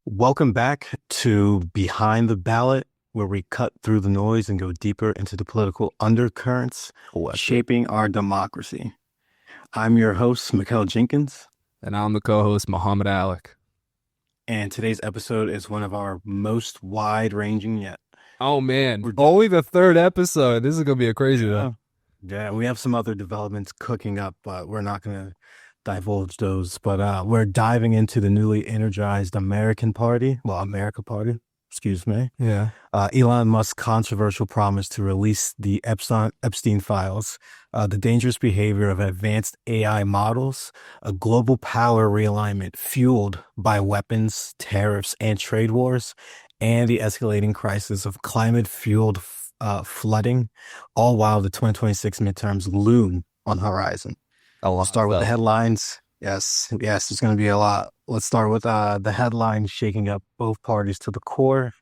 Welcome back to Behind the Ballot, where we cut through the noise and go deeper into the political undercurrents shaping our democracy. I'm your host, Mikal Jenkins. And I'm the co-host, Muhamed Alic. And today's episode is one of our most wide-ranging yet. Oh, man. Only the third episode. This is going to be a crazy one. Yeah, we have some other developments cooking up, but we're not going to divulge those. But we're diving into the newly energized America Party, excuse me. Yeah. Elon Musk's controversial promise to release the Epstein files, the dangerous behavior of advanced AI models, a global power realignment fueled by weapons, tariffs, and trade wars, and the escalating crisis of climate-fueled flooding, all while the 2026 midterms loom on the horizon. I'll start with the headlines. Yes, there's going to be a lot. Let's start with the headlines shaking up both parties to the core.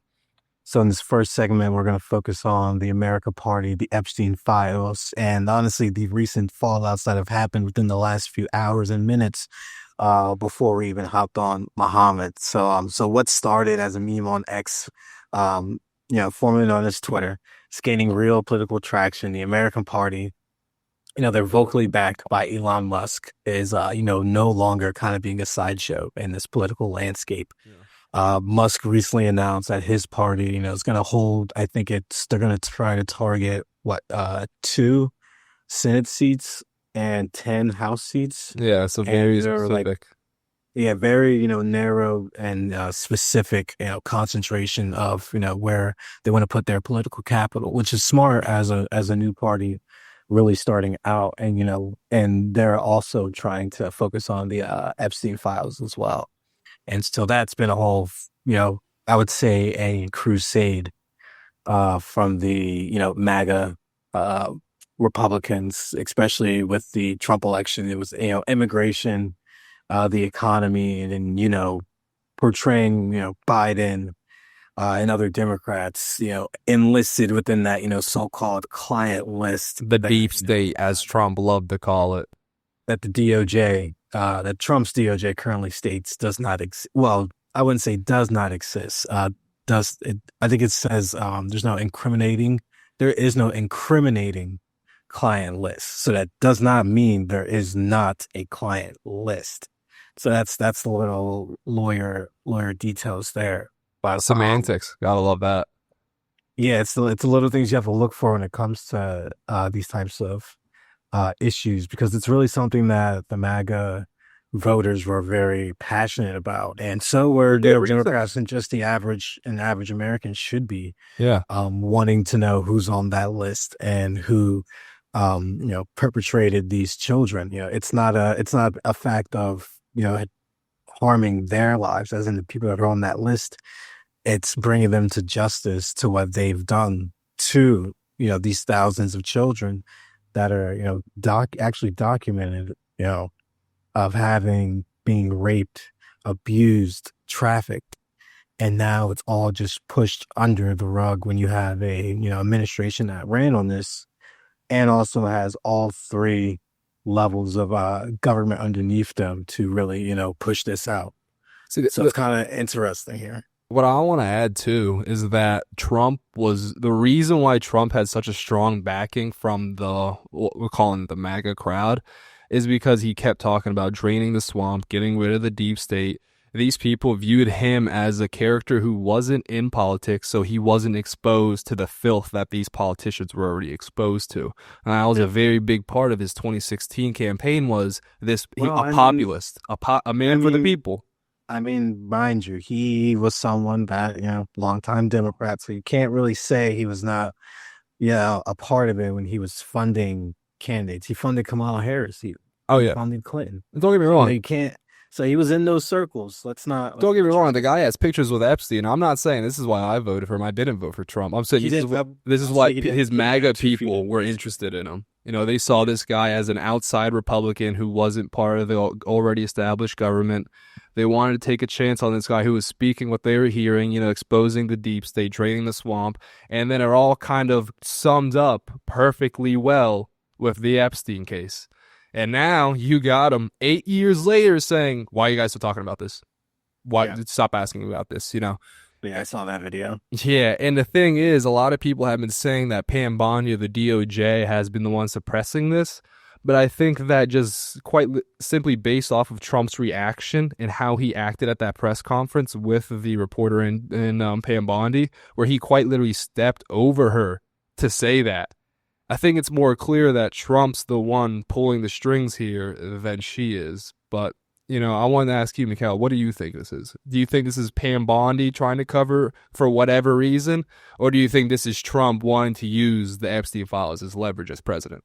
So in this first segment, we're going to focus on the America Party, the Epstein files, and honestly, the recent fallouts that have happened within the last few hours and minutes before we even hopped on Muhammad. So what started as a meme on X, formerly known as Twitter, is gaining real political traction. The American Party, they're vocally backed by Elon Musk, is, no longer kind of being a sideshow in this political landscape. Yeah. Musk recently announced that his party, is going to hold, they're going to try to target, 2 Senate seats and 10 House seats. Yeah, so very specific. Very, narrow and specific, concentration of, where they want to put their political capital, which is smart as a new party really starting out. And, and they're also trying to focus on the Epstein files as well. And so that's been a whole, I would say a crusade from the, MAGA Republicans, especially with the Trump election. It was, immigration, the economy, and then, portraying, Biden and other Democrats, enlisted within that, so-called client list. The deep state, as Trump loved to call it. That the DOJ, that Trump's DOJ currently states does not exist. Well, I wouldn't say does not exist. I think it says there is no incriminating client list. So that does not mean there is not a client list. So that's the little lawyer details there. Semantics, gotta love that. Yeah, it's the little things you have to look for when it comes to these types of issues, because it's really something that the MAGA voters were very passionate about, and so were Democrats, and just an average American should be. Yeah, wanting to know who's on that list and who, perpetrated these children. It's not a fact of harming their lives, as in the people that are on that list. It's bringing them to justice to what they've done to, these thousands of children that are, actually documented, of being raped, abused, trafficked. And now it's all just pushed under the rug when you have a, administration that ran on this and also has all 3 levels of government underneath them to really, push this out. So it's kind of interesting here. What I want to add, too, is that the reason why Trump had such a strong backing from what we're calling the MAGA crowd is because he kept talking about draining the swamp, getting rid of the deep state. These people viewed him as a character who wasn't in politics, so he wasn't exposed to the filth that these politicians were already exposed to. And that was a very big part of his 2016 campaign, was a populist, a man for the people. I mean, mind you, he was someone that, longtime Democrat, so you can't really say he was not, a part of it when he was funding candidates. He funded Kamala Harris. He funded Clinton. Don't get me wrong. You can't. So he was in those circles. Don't get me wrong. The guy has pictures with Epstein. I'm not saying this is why I voted for him. I didn't vote for Trump. I'm saying this is why his MAGA people were interested in him. They saw this guy as an outside Republican who wasn't part of the already established government. They wanted to take a chance on this guy who was speaking what they were hearing, exposing the deep state, draining the swamp. And then it all kind of summed up perfectly well with the Epstein case. And now you got him 8 years later saying, why are you guys still talking about this? why Yeah. stop asking about this, you know? Yeah, I saw that video. Yeah, and the thing is, a lot of people have been saying that Pam Bondi of the DOJ has been the one suppressing this, but I think that just simply based off of Trump's reaction and how he acted at that press conference with the reporter in Pam Bondi, where he quite literally stepped over her to say that. I think it's more clear that Trump's the one pulling the strings here than she is, but I wanted to ask you, Mikal, what do you think this is? Do you think this is Pam Bondi trying to cover for whatever reason? Or do you think this is Trump wanting to use the Epstein files as leverage as president?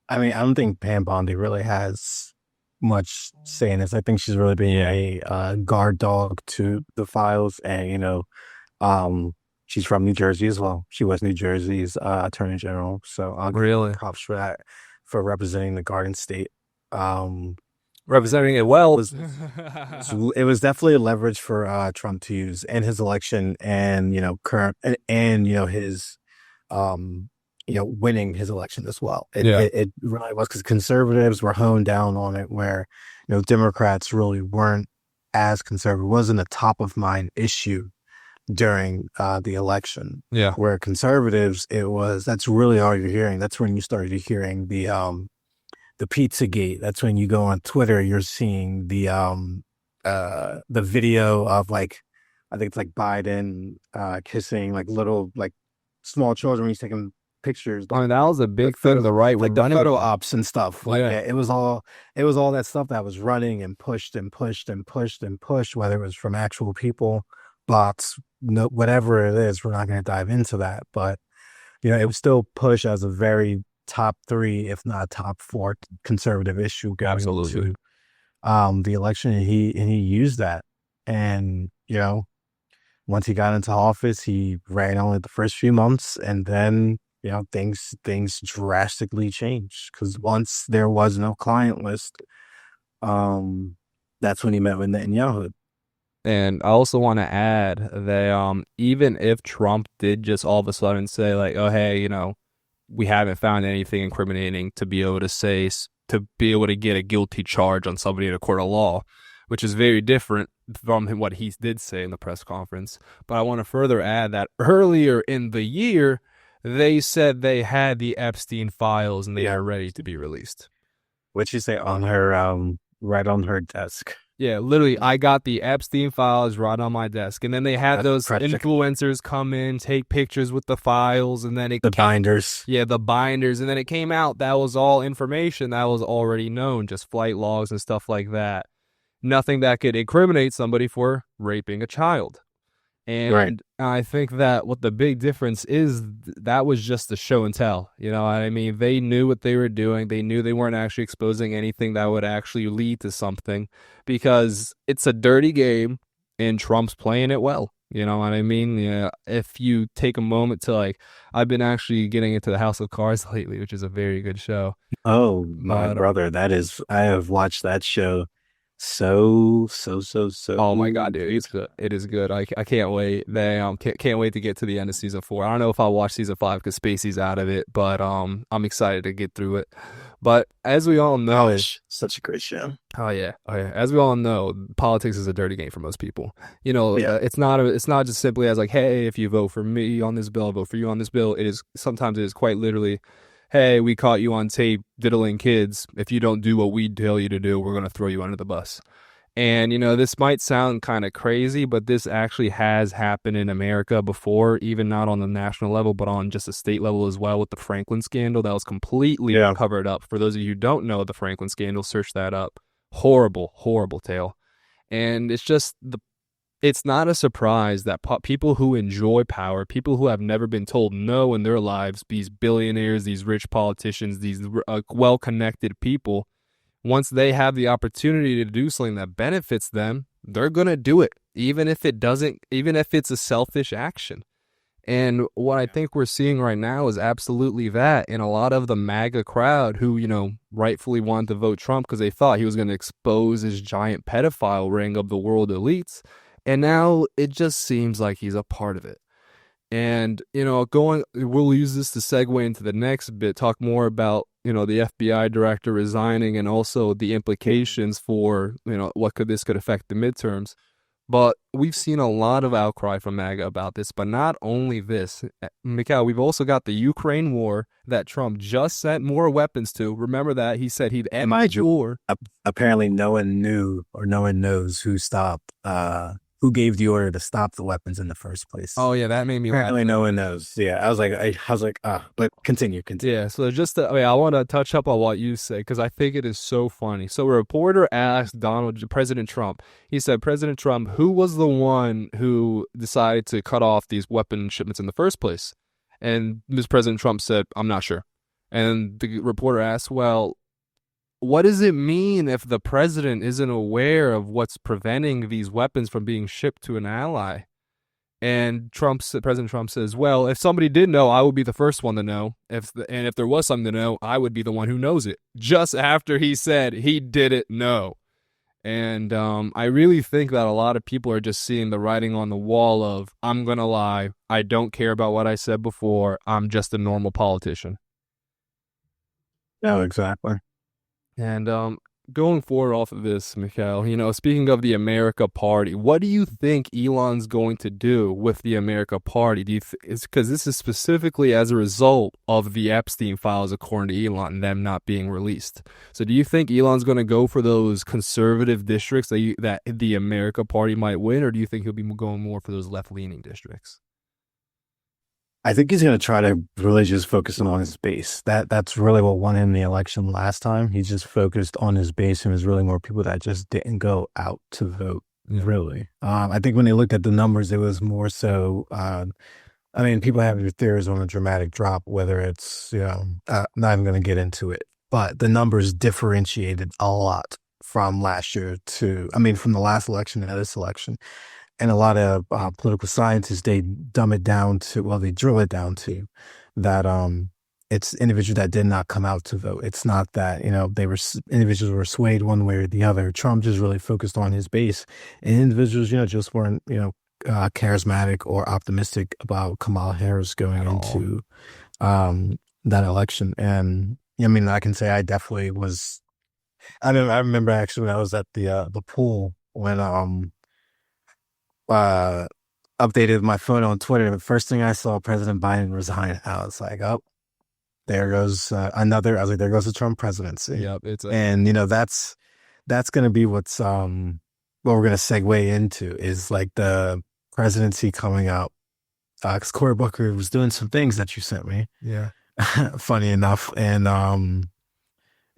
I mean, I don't think Pam Bondi really has much say in this. I think she's really being a guard dog to the files. And, she's from New Jersey as well. She was New Jersey's attorney general. So I'll give Really? props for that, for representing the Garden State. Representing it well. It was definitely a leverage for Trump to use in his election, and current and his winning his election as well. It really was, because conservatives were honed down on it, where Democrats really weren't as conservative. It wasn't a top of mind issue during the election. Yeah. Where conservatives, that's really all you're hearing. That's when you started hearing the Pizzagate. That's when you go on Twitter, you're seeing the video of, like, I think it's like Biden kissing like little, like, small children when he's taking pictures. I mean, that was a big thing the right like done photo ops and stuff. Like, Yeah. it was all that stuff that was running and pushed and pushed and pushed and pushed, whether it was from actual people, bots, whatever it is. We're not going to dive into that, but it was still pushed as a very top 3, if not top 4 conservative issue going Absolutely. to the election, and he used that. And once he got into office, he ran only the first few months, and then things drastically changed, because once there was no client list, that's when he met with Netanyahu. And I also want to add that even if Trump did just all of a sudden say, like, oh, hey, we haven't found anything incriminating to be able to get a guilty charge on somebody in a court of law, which is very different from what he did say in the press conference. But I want to further add that earlier in the year, they said they had the Epstein files and they are ready to be released. What'd you say on her, right on her desk? Yeah, literally, I got the Epstein files right on my desk. And then they had those influencers come in, take pictures with the files, and then the binders. Yeah, the binders. And then it came out that was all information that was already known, just flight logs and stuff like that. Nothing that could incriminate somebody for raping a child. And I think that what the big difference is, that was just the show and tell. You know what I mean? They knew what they were doing. They knew they weren't actually exposing anything that would actually lead to something, because it's a dirty game and Trump's playing it well. You know what I mean? Yeah. If you take a moment to, I've been actually getting into the House of Cards lately, which is a very good show. Oh, my brother. I have watched that show. So oh my god, dude, it is good. I can't wait. They can't wait to get to the end of season 4. I don't know if I'll watch season 5 because Spacey's out of it, but I'm excited to get through it. But as we all know, it's such a great show. Oh yeah. As we all know, politics is a dirty game for most people. It's not just simply as like, hey, if you vote for me on this bill, I'll vote for you on this bill. Sometimes it is quite literally, hey, we caught you on tape diddling kids. If you don't do what we tell you to do, we're going to throw you under the bus. And, this might sound kind of crazy, but this actually has happened in America before, even not on the national level, but on just a state level as well, with the Franklin scandal that was completely covered up. For those of you who don't know the Franklin scandal, search that up. Horrible, horrible tale. And it's just it's not a surprise that people who enjoy power, people who have never been told no in their lives, these billionaires, these rich politicians, these well-connected people, once they have the opportunity to do something that benefits them, they're going to do it, even if it's a selfish action. And what I think we're seeing right now is absolutely that. And a lot of the MAGA crowd who, rightfully wanted to vote Trump because they thought he was going to expose his giant pedophile ring of the world elites. And now it just seems like he's a part of it. And, we'll use this to segue into the next bit, talk more about the FBI director resigning and also the implications for, what this could affect the midterms. But we've seen a lot of outcry from MAGA about this. But not only this, Mikal, we've also got the Ukraine war that Trump just sent more weapons to. Remember that he said he'd end the war. Apparently, no one knew or no one knows who gave the order to stop the weapons in the first place. Oh yeah, that made me Apparently, laugh. no one knows. Yeah, but continue. Yeah, so I want to touch up on what you say because I think it is so funny. So a reporter asked President Trump, he said, President Trump, who was the one who decided to cut off these weapon shipments in the first place? And President Trump said, I'm not sure. And the reporter asked, well, what does it mean if the president isn't aware of what's preventing these weapons from being shipped to an ally? And President Trump says, well, if somebody did know, I would be the first one to know. If there was something to know, I would be the one who knows it. Just after he said he didn't know. And I really think that a lot of people are just seeing the writing on the wall of, I'm going to lie. I don't care about what I said before. I'm just a normal politician. No, exactly. And going forward off of this, Mikal, speaking of the America Party, what do you think Elon's going to do with the America Party? It's because this is specifically as a result of the Epstein files, according to Elon, and them not being released. So do you think Elon's going to go for those conservative districts that the America Party might win, or do you think he'll be going more for those left-leaning districts? I think he's going to try to really just focus on his base. That's really what won him the election last time. He just focused on his base, and there's really more people that just didn't go out to vote. Yeah. Really, I think when they looked at the numbers, it was more so. People have their theories on a dramatic drop, whether it's not even going to get into it, but the numbers differentiated a lot from last year from the last election to this election. And a lot of political scientists, they drill it down to that it's individuals that did not come out to vote. It's not that, individuals were swayed one way or the other. Trump just really focused on his base. And individuals, just weren't, charismatic or optimistic about Kamala Harris going into that election. And, I can say I definitely was. I remember actually when I was at the pool when updated my phone on Twitter. The first thing I saw, President Biden resign. I was like, oh, there goes another. I was like, there goes the Trump presidency. Yep, that's going to be what we're going to segue into is like the presidency coming up. Because Cory Booker was doing some things that you sent me. Yeah, funny enough, and we're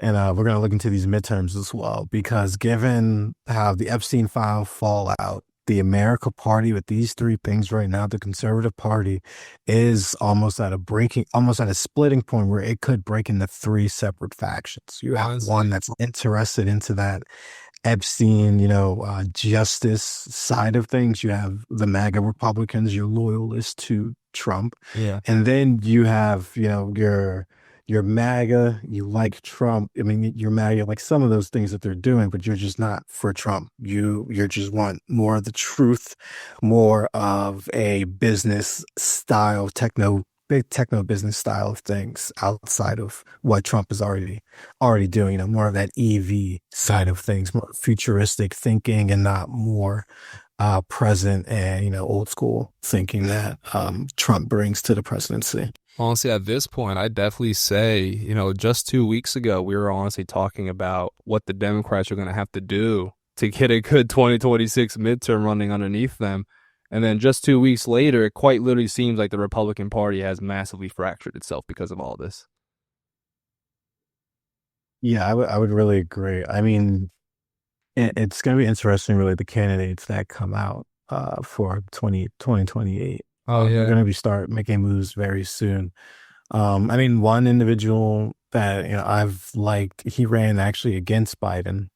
going to look into these midterms as well because given how the Epstein file fallout. The America Party with these three things right now, the Conservative Party is almost at a splitting point where it could break into three separate factions. You have one that's interested into that Epstein, justice side of things. You have the MAGA Republicans, your loyalists to Trump. Yeah. And then you have, you're MAGA, you like Trump. You're MAGA, like some of those things that they're doing, but you're just not for Trump. You just want more of the truth, more of a business style, big techno business style of things outside of what Trump is already doing. More of that EV side of things, more futuristic thinking, and not more present and old school thinking that Trump brings to the presidency. Honestly, at this point, I'd definitely say, just 2 weeks ago, we were honestly talking about what the Democrats are going to have to do to get a good 2026 midterm running underneath them. And then just 2 weeks later, it quite literally seems like the Republican Party has massively fractured itself because of all this. Yeah, I would really agree. It's going to be interesting, really, the candidates that come out for 2028. Oh, yeah. We're going to start making moves very soon. One individual that, I've liked, he ran actually against Biden,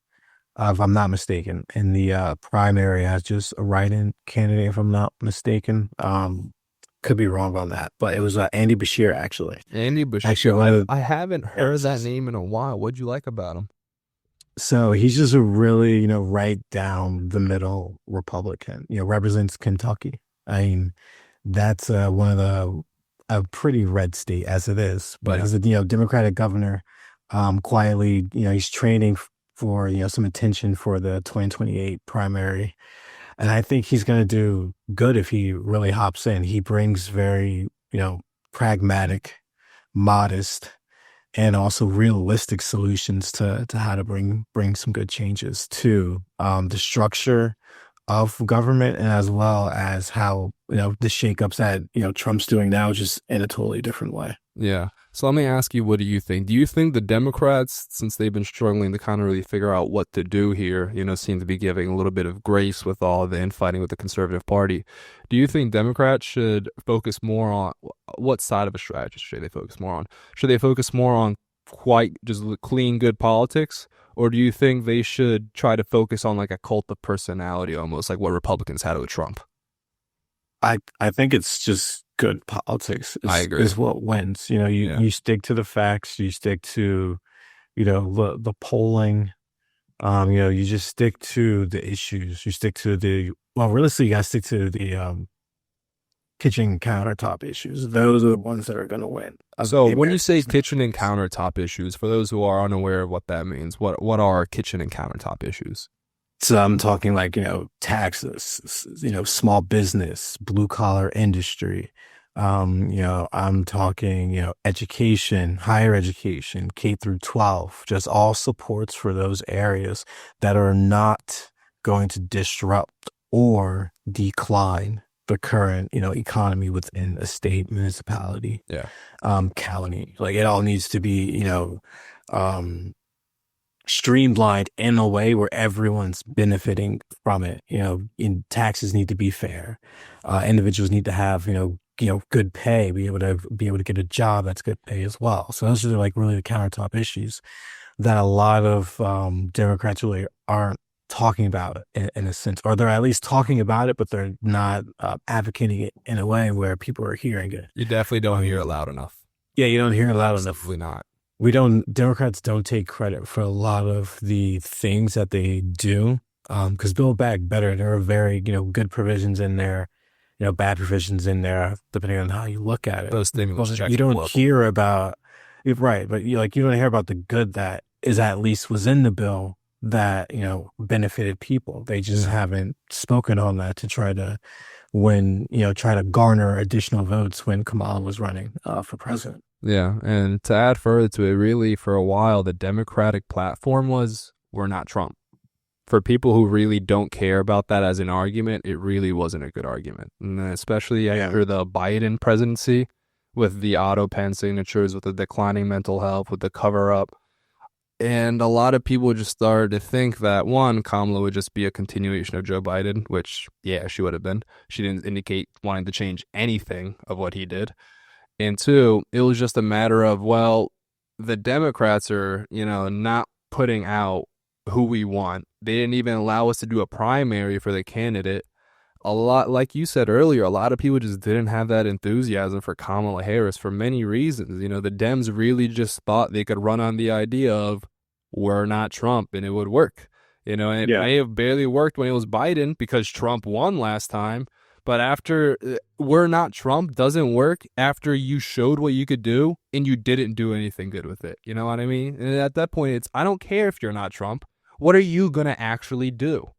if I'm not mistaken, in the primary as just a write-in candidate, if I'm not mistaken. Could be wrong on that, but it was Andy Bashir, actually. Andy Bashir. Actually, I haven't heard that name in a while. What'd you like about him? So he's just a really, right down the middle Republican, represents Kentucky. That's one of a pretty red state as it is, but he's a Democratic governor quietly, he's training for, some attention for the 2028 primary. And I think he's going to do good if he really hops in. He brings very, pragmatic, modest, and also realistic solutions to how to bring some good changes to the structure of government, and as well as how, the shakeups that, Trump's doing now, just in a totally different way. Yeah. So let me ask you, what do you think? Do you think the Democrats, since they've been struggling to kind of really figure out what to do here, seem to be giving a little bit of grace with all the infighting with the conservative party? Do you think Democrats should focus more on what side of a strategy should they focus more on? Should they focus more on quite just clean, good politics? Or do you think they should try to focus on like a cult of personality, almost like what Republicans had with Trump? I think it's just good politics I agree. is what wins. You stick to the facts, you stick to, the polling, you just stick to the issues, you stick to realistically, you gotta stick to the kitchen countertop issues. Those are the ones that are going to win. So when you say kitchen and countertop issues, for those who are unaware of what that means, what are kitchen and countertop issues? So I'm talking like, taxes, small business, blue collar industry. I'm talking, education, higher education, K through 12, just all supports for those areas that are not going to disrupt or decline the current, economy within a state, municipality, county. Like it all needs to be, streamlined in a way where everyone's benefiting from it. Taxes need to be fair. Individuals need to have, good pay, be able to get a job that's good pay as well. So those are like really the countertop issues that a lot of Democrats really aren't talking about it in a sense, or they're at least talking about it, but they're not advocating it in a way where people are hearing it. You definitely don't hear it loud enough. Yeah, you don't hear it loud enough. Definitely not. Democrats don't take credit for a lot of the things that they do. Because Build Back Better, there are very, good provisions in there, bad provisions in there, depending on how you look at it. Those stimulus checks. You don't hear about, right, but you don't hear about the good that is at least was in the bill that, benefited people. They just haven't spoken on that to try to try to garner additional votes when Kamala was running for president. Yeah, and to add further to it, really, for a while, the Democratic platform was, we're not Trump. For people who really don't care about that as an argument, it really wasn't a good argument. And especially after the Biden presidency, with the auto pen signatures, with the declining mental health, with the cover-up. And a lot of people just started to think that, one, Kamala would just be a continuation of Joe Biden, which, she would have been. She didn't indicate wanting to change anything of what he did. And two, it was just a matter of, well, the Democrats are, not putting out who we want. They didn't even allow us to do a primary for the candidate. A lot, like you said earlier, a lot of people just didn't have that enthusiasm for Kamala Harris for many reasons. The Dems really just thought they could run on the idea of, we're not Trump, and it would work. And it may have barely worked when it was Biden because Trump won last time. But after we're not Trump doesn't work after you showed what you could do and you didn't do anything good with it. You know what I mean? And at that point, it's, I don't care if you're not Trump. What are you going to actually do?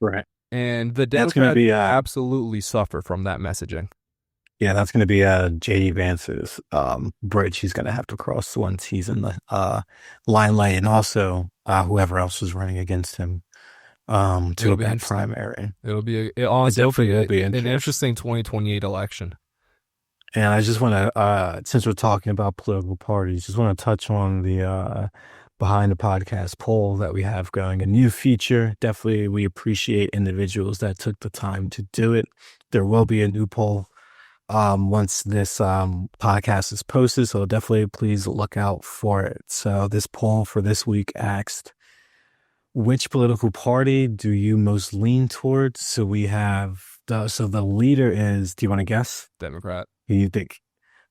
Right. And the Democrats absolutely suffer from that messaging. Yeah, that's going to be J.D. Vance's bridge he's going to have to cross once he's in the limelight, and also whoever else is running against him to a primary. It'll be an interesting 2028 election. And I just want to, since we're talking about political parties, just want to touch on the Behind the Podcast poll that we have going. A new feature. Definitely, we appreciate individuals that took the time to do it. There will be a new poll once this podcast is posted, so definitely please look out for it. So this poll for this week asked, which political party do you most lean towards? So we have, the leader is, do you want to guess? Democrat. Who you think?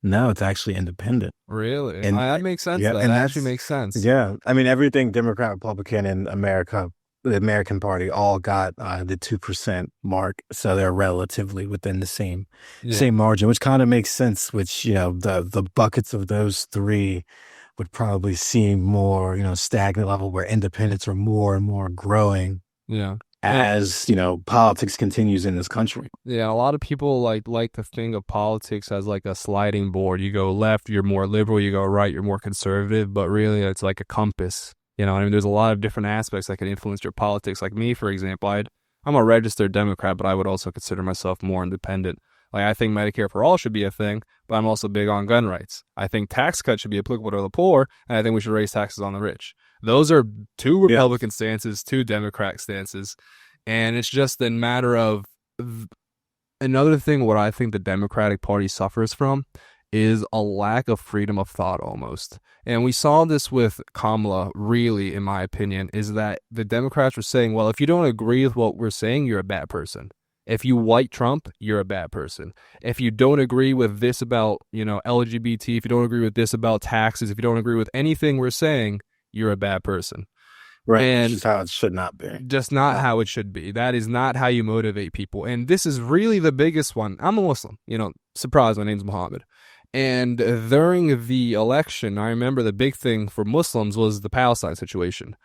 No, it's actually independent. Really? And that makes sense. Yeah, that actually makes sense. Yeah. I mean, everything Democrat, Republican in America, the American Party, all got the 2% mark. So they're relatively within the same margin, which kind of makes sense, which, the buckets of those three would probably seem more, stagnant level where independents are more and more growing Yeah. as, politics continues in this country. Yeah, a lot of people like to think of politics as like a sliding board. You go left, you're more liberal, you go right, you're more conservative, but really it's like a compass. I mean, there's a lot of different aspects that can influence your politics. Like me, for example, I'm a registered Democrat, but I would also consider myself more independent. Like, I think Medicare for all should be a thing, but I'm also big on gun rights. I think tax cuts should be applicable to the poor, and I think we should raise taxes on the rich. Those are two Republican stances, two Democrat stances, and it's just a matter of another thing. What I think the Democratic Party suffers from is a lack of freedom of thought almost. And we saw this with Kamala, really, in my opinion, is that the Democrats were saying, well, if you don't agree with what we're saying, you're a bad person. If you white Trump, you're a bad person. If you don't agree with this about, LGBT, if you don't agree with this about taxes, if you don't agree with anything we're saying, you're a bad person. Right. And just how it should not be. Just not how it should be. That is not how you motivate people. And this is really the biggest one. I'm a Muslim, surprise, my name's Muhammad. And during the election, I remember the big thing for Muslims was the Palestine situation.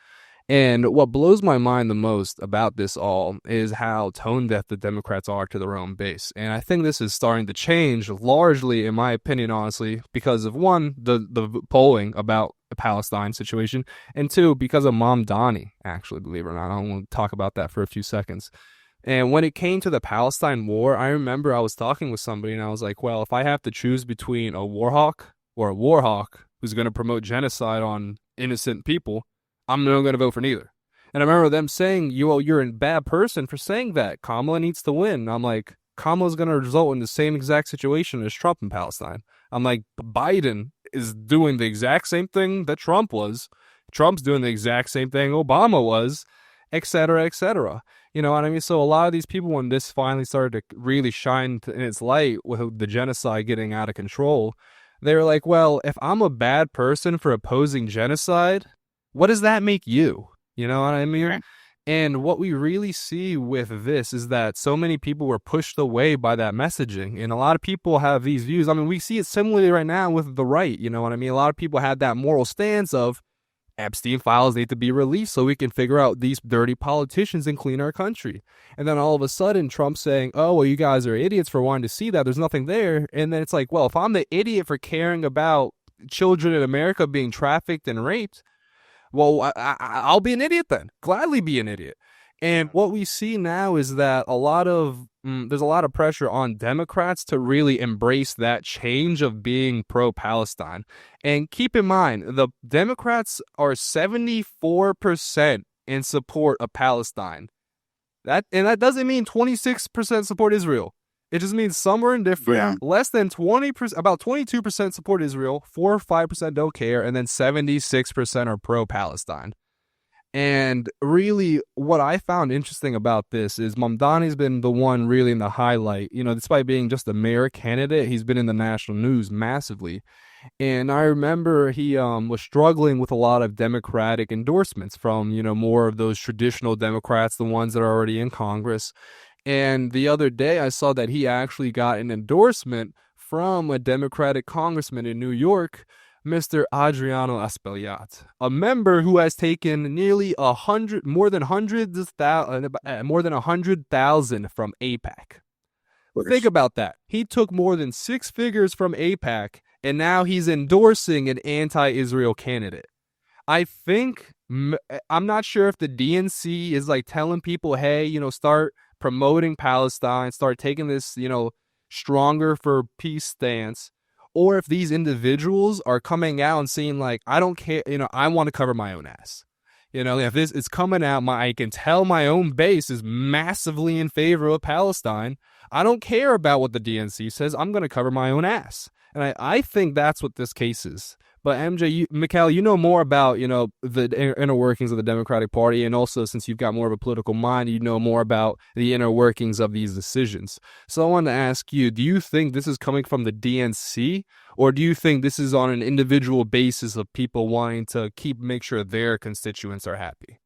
And what blows my mind the most about this all is how tone deaf the Democrats are to their own base. And I think this is starting to change largely, in my opinion, honestly, because of one, the polling about the Palestine situation, and two, because of Mamdani, actually, believe it or not. I want to talk about that for a few seconds. And when it came to the Palestine war, I remember I was talking with somebody and I was like, well, if I have to choose between a war hawk or a war hawk who's going to promote genocide on innocent people, I'm not going to vote for neither. And I remember them saying, you're a bad person for saying that. Kamala needs to win. And I'm like, Kamala's going to result in the same exact situation as Trump in Palestine. I'm like, Biden is doing the exact same thing that Trump was. Trump's doing the exact same thing Obama was, et cetera, et cetera. You know what I mean? So a lot of these people, when this finally started to really shine in its light with the genocide getting out of control, they were like, well, if I'm a bad person for opposing genocide, what does that make you? You know what I mean? Right. And what we really see with this is that so many people were pushed away by that messaging. And a lot of people have these views. I mean, we see it similarly right now with the right. You know what I mean? A lot of people had that moral stance of Epstein files need to be released so we can figure out these dirty politicians and clean our country. And then all of a sudden, Trump's saying, oh, well, you guys are idiots for wanting to see that. There's nothing there. And then it's like, well, if I'm the idiot for caring about children in America being trafficked and raped, well, I'll be an idiot then. Gladly be an idiot. And what we see now is that there's a lot of pressure on Democrats to really embrace that change of being pro-Palestine. And keep in mind, the Democrats are 74% in support of Palestine. That doesn't mean 26% support Israel. It just means somewhere indifferent. Yeah. Less than 20%, about 22% support Israel, 4 or 5% don't care, and then 76% are pro-Palestine. And really, what I found interesting about this is Mamdani's been the one really in the highlight. You know, despite being just a mayor candidate, he's been in the national news massively. And I remember he was struggling with a lot of Democratic endorsements from, more of those traditional Democrats, the ones that are already in Congress. And the other day, I saw that he actually got an endorsement from a Democratic congressman in New York, Mr. Adriano Espaillat, a member who has taken nearly more than 100,000 from AIPAC. Think about that. He took more than 6 figures from AIPAC, and now he's endorsing an anti-Israel candidate. I'm not sure if the DNC is like telling people, hey, start promoting Palestine, start taking this, stronger for peace stance, or if these individuals are coming out and saying like, I don't care, I want to cover my own ass. If this is coming out, I can tell my own base is massively in favor of Palestine. I don't care about what the DNC says. I'm going to cover my own ass. And I think that's what this case is. But MJ, Mikal, you know more about, the inner workings of the Democratic Party. And also, since you've got more of a political mind, you know more about the inner workings of these decisions. So I wanted to ask you, do you think this is coming from the DNC? Or do you think this is on an individual basis of people wanting to make sure their constituents are happy?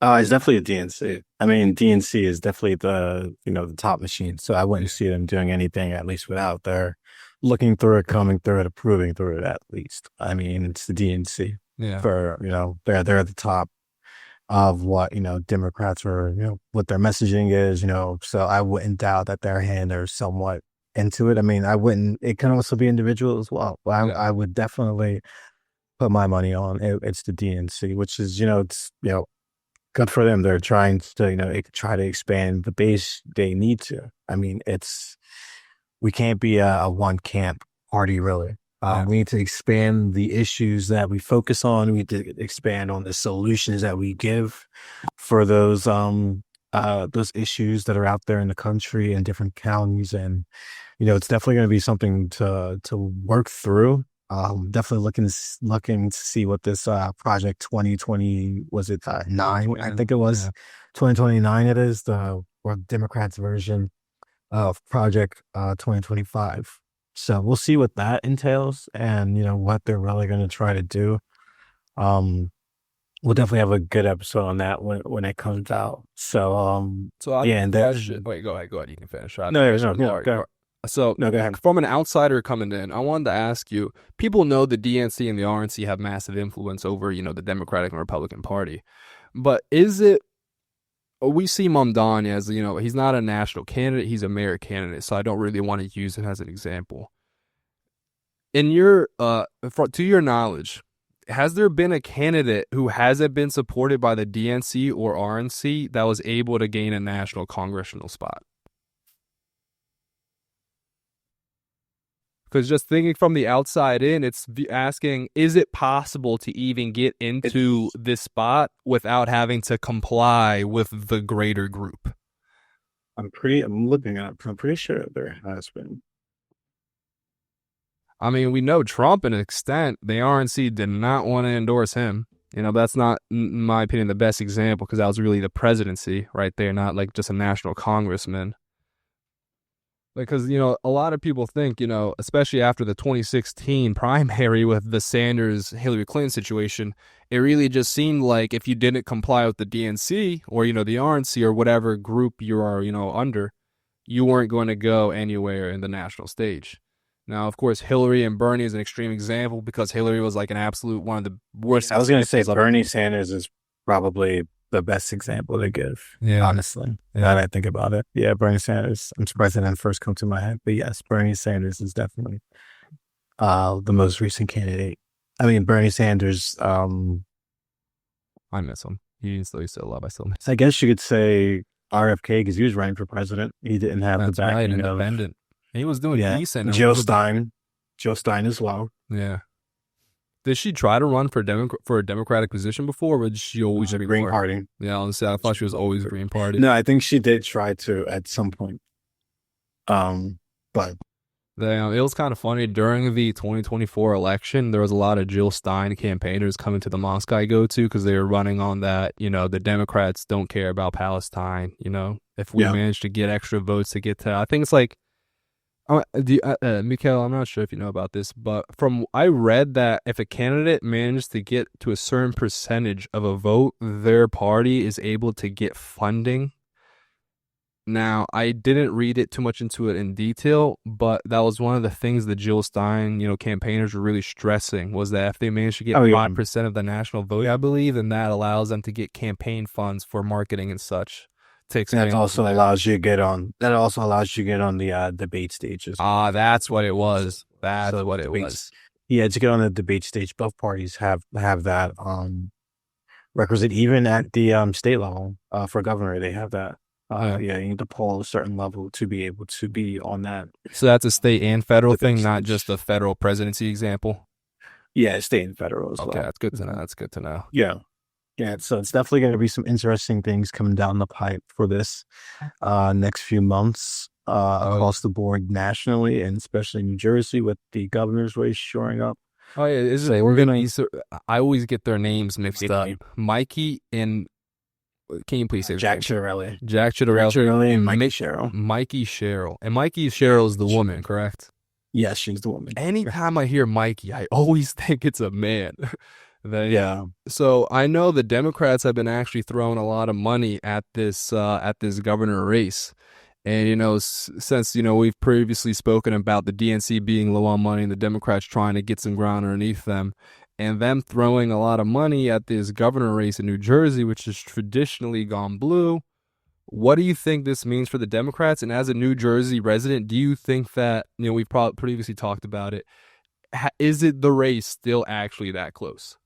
It's definitely a DNC. I mean, DNC is definitely the top machine. So I wouldn't see them doing anything, at least without their looking through it, coming through it, approving through it, at least. I mean, it's the DNC Yeah. for, they're at the top of what, Democrats are, what their messaging is, so I wouldn't doubt that their hand are somewhat into it. I mean, it can also be individual as well. But Yeah. I would definitely put my money on it's the DNC, which is, it's, good for them. They're trying to, try to expand the base they need to. I mean, we can't be a one camp party, really. Yeah. We need to expand the issues that we focus on. We need to expand on the solutions that we give for those issues that are out there in the country and different counties. And, it's definitely going to be something to work through. Definitely looking to see what this project 2020 was it 9? I think it was 2029. It is the Democrats version of Project 2025. So we'll see what that entails and what they're really going to try to do. We'll definitely have a good episode on that when it comes out. So yeah, and wait, go ahead. You can finish. Go ahead. So, go ahead. From an outsider coming in, I wanted to ask you, people know the DNC and the RNC have massive influence over, the Democratic and Republican Party. But we see Mamdani as, he's not a national candidate, he's a mayor candidate, so I don't really want to use him as an example. In your, to your knowledge, has there been a candidate who hasn't been supported by the DNC or RNC that was able to gain a national congressional spot? Because just thinking from the outside in, it's asking, is it possible to even get into this spot without having to comply with the greater group? I'm pretty sure there has been. I mean, we know Trump, in an extent, the RNC did not want to endorse him. That's not, in my opinion, the best example because that was really the presidency right there, not like just a national congressman. Because, a lot of people think, especially after the 2016 primary with the Sanders-Hillary Clinton situation, it really just seemed like if you didn't comply with the DNC or, the RNC or whatever group you are, under, you weren't going to go anywhere in the national stage. Now, of course, Hillary and Bernie is an extreme example because Hillary was like an absolute one of the worst. I was going to say Bernie Sanders is probably the best example to give, honestly. Now that I think about it. Yeah, Bernie Sanders. I'm surprised that didn't first come to my head. But yes, Bernie Sanders is definitely the most recent candidate. I mean, Bernie Sanders. I miss him. He's still alive. I still miss him. I guess you could say RFK because he was running for president. He didn't have the backing of independent. He was doing decent. Joe Stein as well. Yeah. Did she try to run for a Democratic position before, or did she always be Green Party? Yeah, honestly, I thought she was always Green Party. No, I think she did try to at some point. But it was kind of funny during the 2024 election. There was a lot of Jill Stein campaigners coming to the mosque I go to because they were running on that. The Democrats don't care about Palestine. If we manage to get extra votes to get to, I think it's like. Mikal, I'm not sure if you know about this, but I read that if a candidate managed to get to a certain percentage of a vote, their party is able to get funding. Now, I didn't read it too much into it in detail, but that was one of the things the Jill Stein, campaigners were really stressing was that if they managed to get 5% of the national vote, I believe, then that allows them to get campaign funds for marketing and such. That also allows you to get on the debate stages. That's what it was. What it was. Yeah, to get on the debate stage, both parties have that requisite. Even at the state level, for governor, they have that. You need to poll a certain level to be able to be on that. So that's a state and federal thing, not just a federal presidency example. Yeah, state and federal as well. Okay, that's good to know. That's good to know. Yeah. Yeah, so it's definitely going to be some interesting things coming down the pipe for this next few months across the board nationally, and especially New Jersey with the governor's race shoring up. Oh yeah, we're gonna. I always get their names mixed up. Mikey and can you please say Jack Chiarelli? Jack Chiarelli and Mikey Sherrill. Mikey Sherrill, and Mikey Sherrill is the woman, correct? Yes, she's the woman. Anytime I hear Mikey, I always think it's a man. Yeah. So I know the Democrats have been actually throwing a lot of money at this governor race. And, since, we've previously spoken about the DNC being low on money and the Democrats trying to get some ground underneath them, and them throwing a lot of money at this governor race in New Jersey, which has traditionally gone blue, what do you think this means for the Democrats? And as a New Jersey resident, do you think that, we've probably previously talked about it, is it the race still actually that close?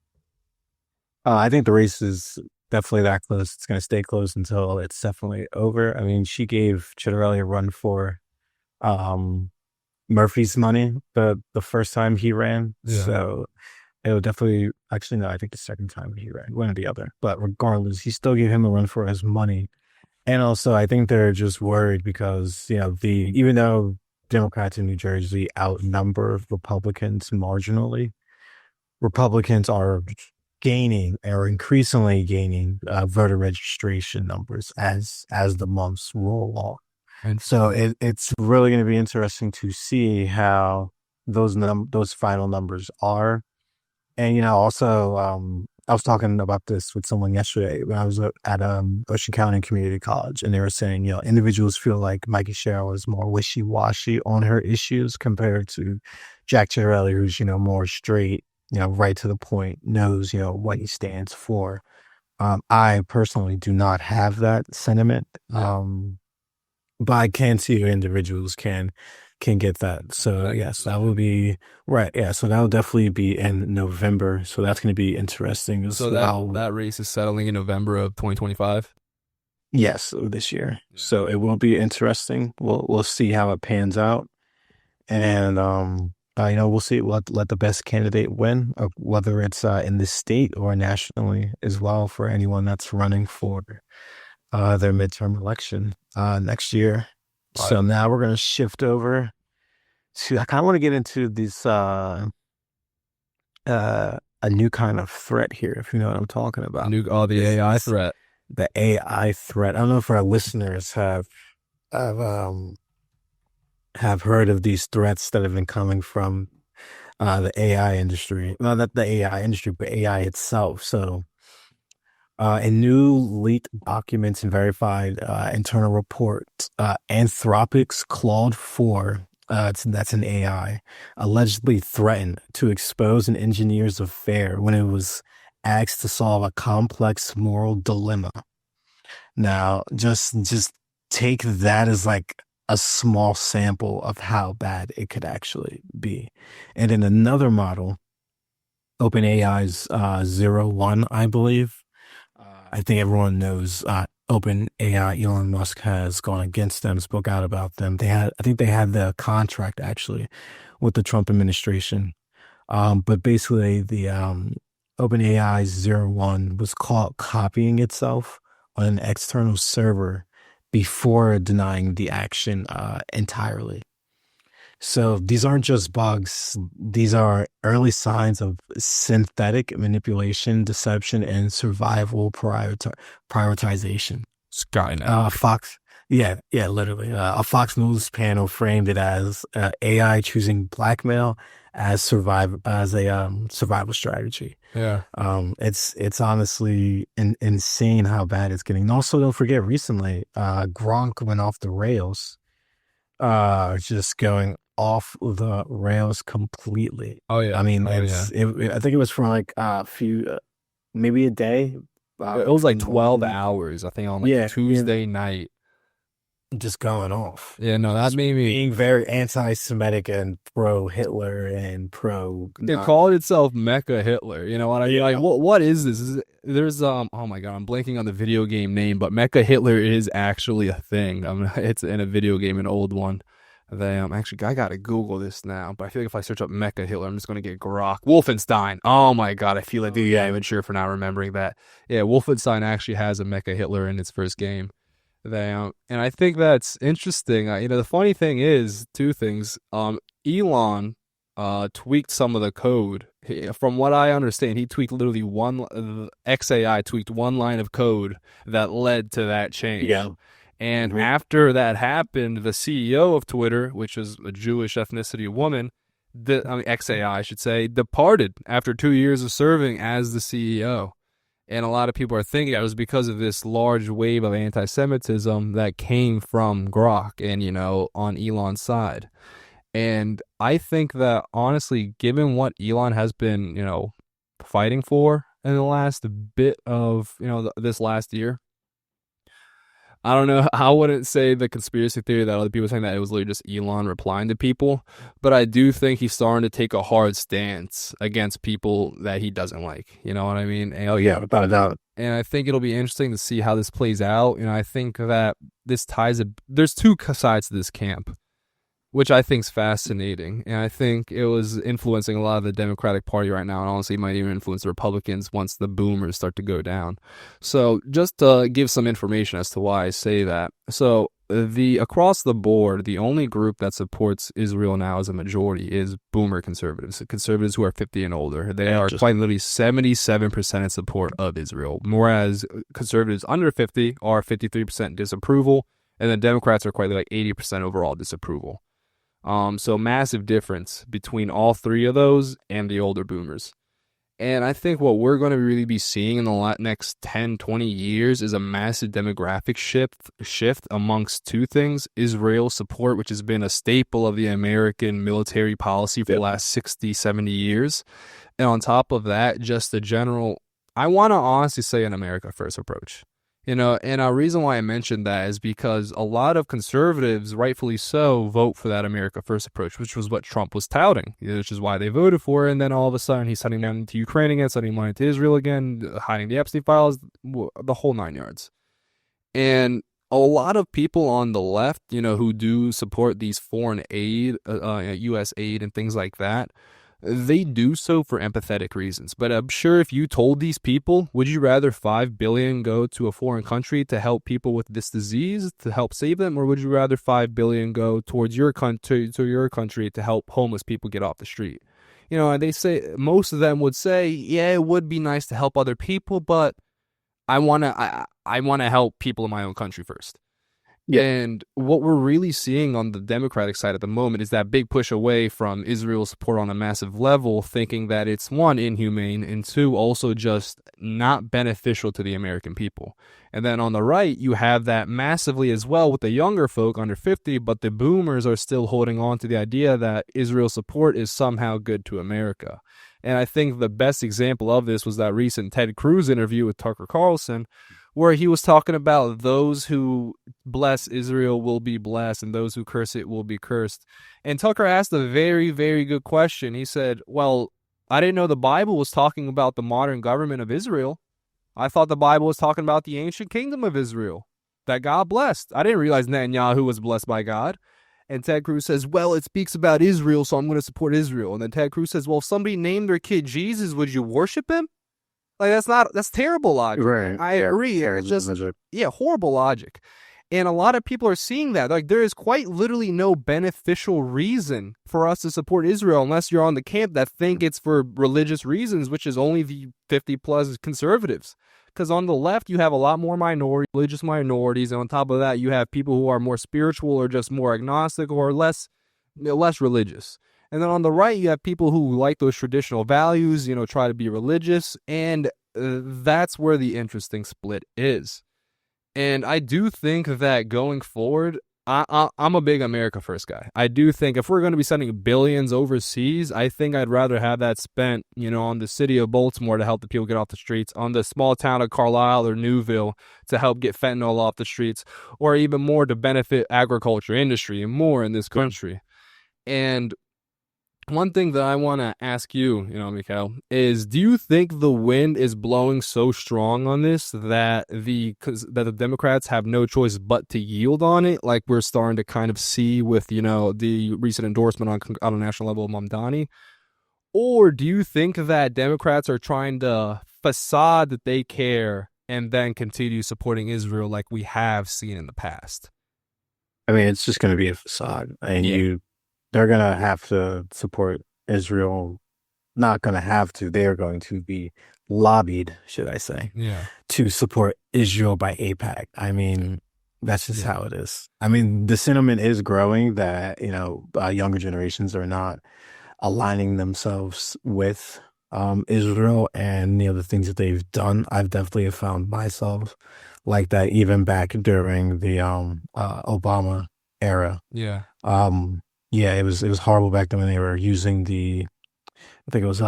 I think the race is definitely that close. It's going to stay close until it's definitely over. I mean, she gave Chitterelli a run for um, Murphy's money the first time he ran. Yeah. So it'll definitely, actually, no, I think the second time he ran, one or the other. But regardless, he still gave him a run for his money. And also, I think they're just worried because, even though Democrats in New Jersey outnumber Republicans marginally, Republicans are gaining or increasingly gaining voter registration numbers as the months roll on. And So it's really going to be interesting to see how those final numbers are. And also I was talking about this with someone yesterday when I was at Ocean County Community College, and they were saying individuals feel like Mikey Sherrill is more wishy-washy on her issues compared to Jack Chiarelli, who's more straight, right to the point, knows what he stands for. I personally do not have that sentiment, but I can see who individuals can get that. So yes, that will be right. Yeah, so that will definitely be in November. So that's going to be interesting. So that race is settling in November of 2025. Yes, this year. Yeah. So it will be interesting. We'll see how it pans out, and we'll see. Let the best candidate win, whether it's in the state or nationally as well for anyone that's running for their midterm election next year. Right. So now we're going to shift over to, I kind of want to get into this, a new kind of threat here, if you know what I'm talking about. The AI threat. The AI threat. I don't know if our listeners have heard of these threats that have been coming from the AI industry. Well, not the AI industry, but AI itself. So in new leaked documents and verified internal reports, Anthropic's Claude 4, that's an AI, allegedly threatened to expose an engineer's affair when it was asked to solve a complex moral dilemma. Now, just take that as like a small sample of how bad it could actually be. And in another model, OpenAI's 01, I believe, I think everyone knows OpenAI, Elon Musk has gone against them, spoke out about them. I think they had the contract actually with the Trump administration. But basically the OpenAI's 01 was caught copying itself on an external server before denying the action entirely. So these aren't just bugs. These are early signs of synthetic manipulation, deception, and survival prioritization. Skynet. Fox, literally. A Fox News panel framed it as AI choosing blackmail as a survival strategy. Yeah. It's honestly insane how bad it's getting. And also, don't forget, recently, Gronk went off the rails. Just going off the rails completely. Oh yeah. I mean, I think it was for like a few, maybe a day. It was like 12 hours, I think, on like Tuesday night. Just going off. Yeah, no, that made me being very anti-Semitic and pro-Hitler and pro. It called itself Mecha Hitler. You know what I mean? Like, what is this? There's oh my god, I'm blanking on the video game name, but Mecha Hitler is actually a thing. It's in a video game, an old one. Actually, I gotta Google this now, but I feel like if I search up Mecha Hitler, I'm just gonna get Grok. Wolfenstein. Oh my god, I feel like the amateur for not remembering that. Yeah, Wolfenstein actually has a Mecha Hitler in its first game. And I think that's interesting. The funny thing is two things. Elon tweaked some of the code. From what I understand, he tweaked literally XAI tweaked one line of code that led to that change. Yeah. And after that happened, the CEO of Twitter, which is a Jewish ethnicity woman, XAI, I should say, departed after 2 years of serving as the CEO. And a lot of people are thinking it was because of this large wave of anti-Semitism that came from Grok and, on Elon's side. And I think that, honestly, given what Elon has been, fighting for in the last bit of, this last year, I don't know. I wouldn't say the conspiracy theory that other people are saying that it was literally just Elon replying to people, but I do think he's starting to take a hard stance against people that he doesn't like. You know what I mean? And, Oh yeah, without a doubt. and I think it'll be interesting to see how this plays out. I think that there's two sides to this camp, which I think is fascinating. And I think it was influencing a lot of the Democratic Party right now, and honestly might even influence the Republicans once the boomers start to go down. So just to give some information as to why I say that. So across the board, the only group that supports Israel now as a majority is boomer conservatives who are 50 and older. They are quite literally 77% in support of Israel, whereas conservatives under 50 are 53% disapproval, and the Democrats are quite like 80% overall disapproval. So massive difference between all three of those and the older boomers. And I think what we're going to really be seeing in the next 10, 20 years is a massive demographic shift amongst two things: Israel support, which has been a staple of the American military policy for the last 60, 70 years. And on top of that, just the general, I want to honestly say, an America first approach. And a reason why I mentioned that is because a lot of conservatives, rightfully so, vote for that America First approach, which was what Trump was touting, which is why they voted for it. And then all of a sudden, he's sending them to Ukraine again, sending money to Israel again, hiding the Epstein files, the whole 9 yards. And a lot of people on the left, who do support these foreign aid, U.S. aid and things like that, they do so for empathetic reasons. But I'm sure if you told these people, would you rather $5 billion go to a foreign country to help people with this disease, to help save them, or would you rather $5 billion go towards your country, to help homeless people get off the street? And they say, most of them would say, yeah, it would be nice to help other people, but I want to help people in my own country first. Yeah. And what we're really seeing on the Democratic side at the moment is that big push away from Israel support on a massive level, thinking that it's, one, inhumane, and two, also just not beneficial to the American people. And then on the right, you have that massively as well with the younger folk under 50, but the boomers are still holding on to the idea that Israel support is somehow good to America. And I think the best example of this was that recent Ted Cruz interview with Tucker Carlson, where he was talking about those who bless Israel will be blessed and those who curse it will be cursed. And Tucker asked a very, very good question. He said, well, I didn't know the Bible was talking about the modern government of Israel. I thought the Bible was talking about the ancient kingdom of Israel that God blessed. I didn't realize Netanyahu was blessed by God. And Ted Cruz says, well, it speaks about Israel, so I'm going to support Israel. And then Ted Cruz says, well, if somebody named their kid Jesus, would you worship him? Like, that's terrible logic. Right. I agree. It's just, horrible logic. And a lot of people are seeing that. Like, there is quite literally no beneficial reason for us to support Israel unless you're on the camp that think it's for religious reasons, which is only the 50 plus conservatives. Because on the left, you have a lot more religious minorities. And on top of that, you have people who are more spiritual or just more agnostic or less religious. And then on the right, you have people who like those traditional values, try to be religious. And that's where the interesting split is. And I do think that going forward, I'm a big America First guy. I do think if we're going to be sending billions overseas, I think I'd rather have that spent, on the city of Baltimore to help the people get off the streets, on the small town of Carlisle or Newville to help get fentanyl off the streets, or even more to benefit agriculture industry and more in this country. And one thing that I want to ask you, Mikal, is do you think the wind is blowing so strong on this that the Democrats have no choice but to yield on it, like we're starting to kind of see with, the recent endorsement on a national level of Mamdani? Or do you think that Democrats are trying to facade that they care and then continue supporting Israel like we have seen in the past? I mean, it's just going to be a facade. They're going to have to support Israel. Not going to have to. They are going to be lobbied, should I say, to support Israel by AIPAC. I mean, that's just how it is. I mean, the sentiment is growing that, younger generations are not aligning themselves with Israel and the things that they've done. I've definitely found myself like that even back during the Obama era. Yeah. Yeah, it was horrible back then when they were using I think it was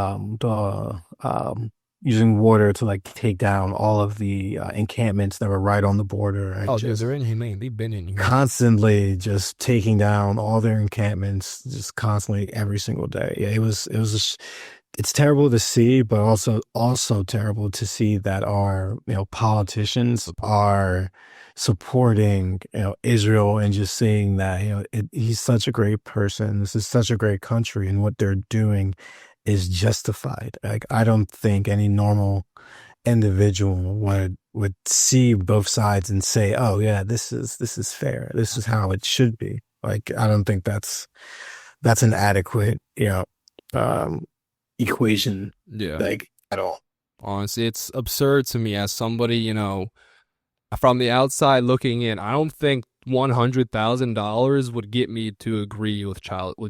using water to like take down all of the encampments that were right on the border and Oh, dude, just they're inhumane. They've been inhumane. constantly just taking down all their encampments just constantly every single day. Yeah, it was just, it's terrible to see, but also terrible to see that our politicians are supporting Israel and just seeing that he's such a great person. This is such a great country, and what they're doing is justified. Like I don't think any normal individual would see both sides and say, "Oh yeah, this is fair. This is how it should be." Like I don't think that's an adequate um equation Yeah. like at all. Honestly, it's absurd to me as somebody, from the outside looking in. I don't think $100,000 would get me to agree with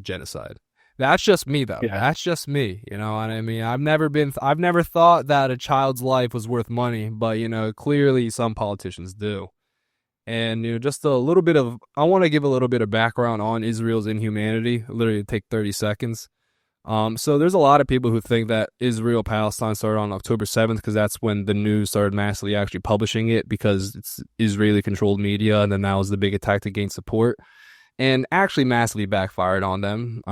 genocide. That's just me, though. Yeah. That's just me. You know what I mean? I've never thought that a child's life was worth money, but clearly some politicians do. And just a little bit of, I want to give a little bit of background on Israel's inhumanity. Literally take 30 seconds. So there's a lot of people who think that Israel-Palestine started on October 7th because that's when the news started massively actually publishing it, because it's Israeli-controlled media, and then that was the big attack to gain support, and actually massively backfired on them,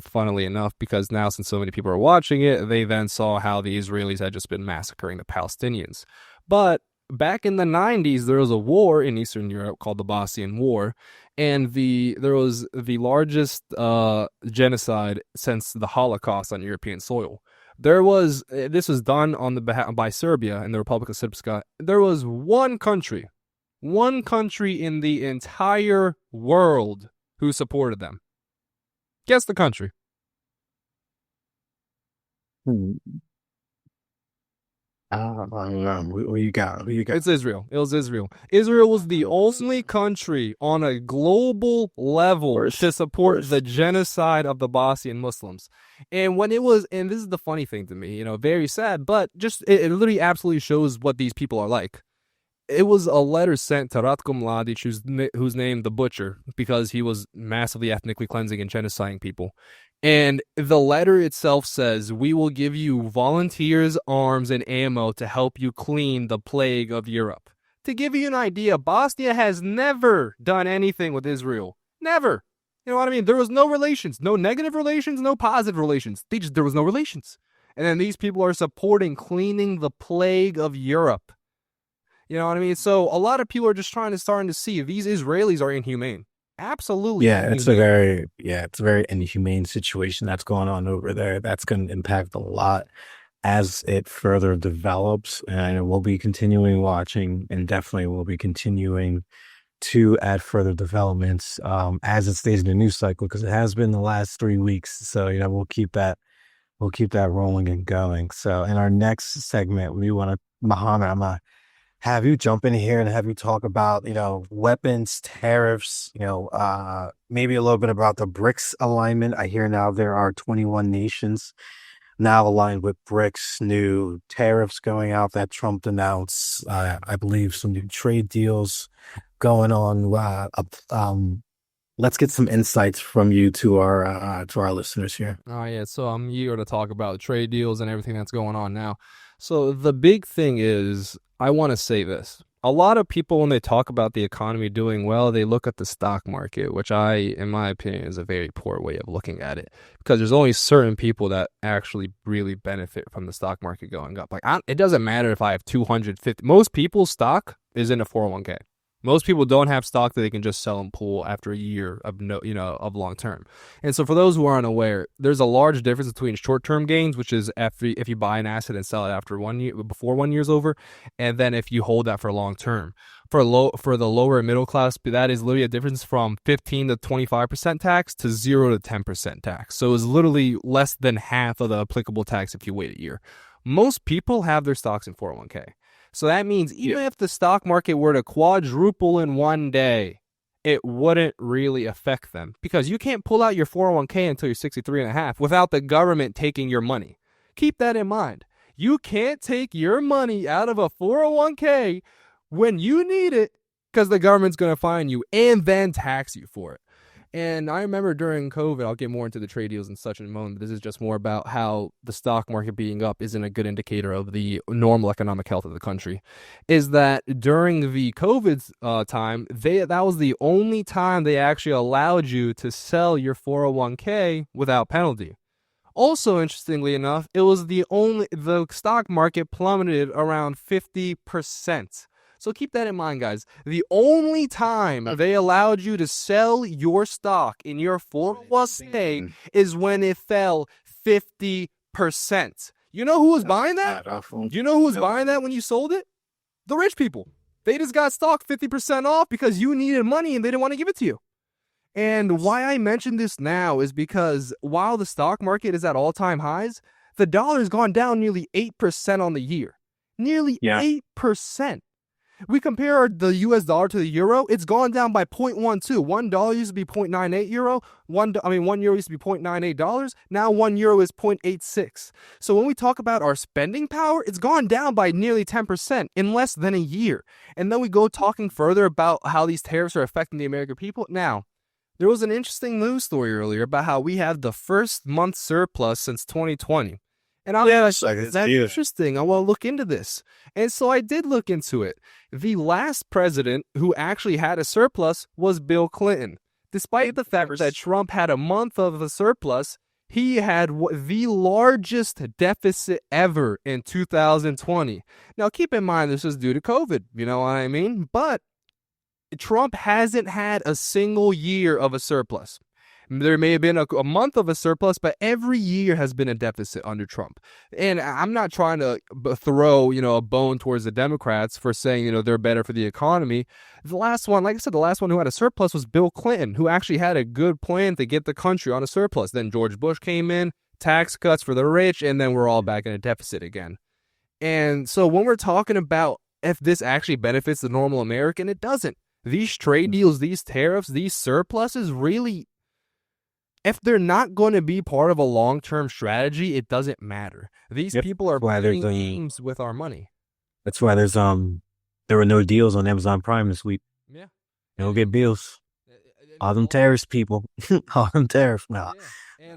funnily enough, because now since so many people are watching it, they then saw how the Israelis had just been massacring the Palestinians. But back in the 90s, there was a war in Eastern Europe called the Bosnian War, and there was the largest genocide since the Holocaust on European soil. This was done by Serbia and the Republic of Srpska. There was one country in the entire world who supported them. Guess the country. I don't know. What you got? Who you got? It's Israel. It was Israel. Israel was the only country on a global level to support the genocide of the Bosnian Muslims. And and this is the funny thing to me, very sad, but just it literally absolutely shows what these people are like. It was a letter sent to Ratko Mladic, who's named the Butcher, because he was massively ethnically cleansing and genociding people. And the letter itself says, "We will give you volunteers, arms, and ammo to help you clean the plague of Europe." To give you an idea, Bosnia has never done anything with Israel. Never. You know what I mean? There was no relations, no negative relations, no positive relations. There was no relations. And then these people are supporting cleaning the plague of Europe. You know what I mean? So a lot of people are just starting to see these Israelis are inhumane. Absolutely. Yeah, it's a very inhumane situation that's going on over there. That's going to impact a lot as it further develops, and we'll be continuing watching, and definitely we'll be continuing to add further developments as it stays in the news cycle, because it has been the last 3 weeks. So we'll keep that rolling and going. So in our next segment, we want to, Muhammad, I'm gonna have you jump in here and have you talk about, weapons, tariffs, maybe a little bit about the BRICS alignment. I hear now there are 21 nations now aligned with BRICS, new tariffs going out that Trump announced, I believe some new trade deals going on. Let's get some insights from you to our listeners here. Oh, yeah. So I'm eager to talk about trade deals and everything that's going on now. So the big thing is, I want to say this. A lot of people, when they talk about the economy doing well, they look at the stock market, which in my opinion, is a very poor way of looking at it, because there's only certain people that actually really benefit from the stock market going up. Like, it doesn't matter if I have 250. Most people's stock is in a 401k. Most people don't have stock that they can just sell and pull after a year of of long term. And so for those who aren't aware, there's a large difference between short-term gains, which is if you buy an asset and sell it after 1 year, before 1 year's over, and then if you hold that for long term. For the lower and middle class, that is literally a difference from 15 to 25% tax to 0 to 10% tax. So it's literally less than half of the applicable tax if you wait a year. Most people have their stocks in 401k. So that means even if the stock market were to quadruple in 1 day, it wouldn't really affect them because you can't pull out your 401k until you're 63 and a half without the government taking your money. Keep that in mind. You can't take your money out of a 401k when you need it because the government's going to fine you and then tax you for it. And I remember during COVID, I'll get more into the trade deals and such in a moment, but this is just more about how the stock market being up isn't a good indicator of the normal economic health of the country, is that during the COVID time, that was the only time they actually allowed you to sell your 401k without penalty. Also, interestingly enough, it was the stock market plummeted around 50%. So keep that in mind, guys. The only time they allowed you to sell your stock in your 401k is when it fell 50%. You know who was buying that? Do you know who was buying that when you sold it? The rich people. They just got stock 50% off because you needed money and they didn't want to give it to you. And why I mention this now is because while the stock market is at all-time highs, the dollar has gone down nearly 8% on the year. Nearly 8%. We compare the US dollar to the euro, it's gone down by 0.12. $1 used to be 0.98 euro. 1 euro used to be $0.98. Now 1 euro is 0.86. So when we talk about our spending power, it's gone down by nearly 10% in less than a year. And then we go talking further about how these tariffs are affecting the American people. Now, there was an interesting news story earlier about how we have the first month surplus since 2020. And that's interesting. I want to look into this. And so I did look into it. The last president who actually had a surplus was Bill Clinton. Despite the fact that Trump had a month of the surplus, he had the largest deficit ever in 2020. Now, keep in mind, this is due to COVID. You know what I mean? But Trump hasn't had a single year of a surplus. There may have been a month of a surplus, but every year has been a deficit under Trump. And I'm not trying to throw, a bone towards the Democrats for saying, they're better for the economy. The last one, like I said, the last one who had a surplus was Bill Clinton, who actually had a good plan to get the country on a surplus. Then George Bush came in, tax cuts for the rich, and then we're all back in a deficit again. And so when we're talking about if this actually benefits the normal American, it doesn't. These trade deals, these tariffs, these surpluses really, if they're not going to be part of a long-term strategy, it doesn't matter. These people are playing games with our money. That's why there were no deals on Amazon Prime this week. Yeah. You don't get bills. All them tariffs, people. All them tariffs. No.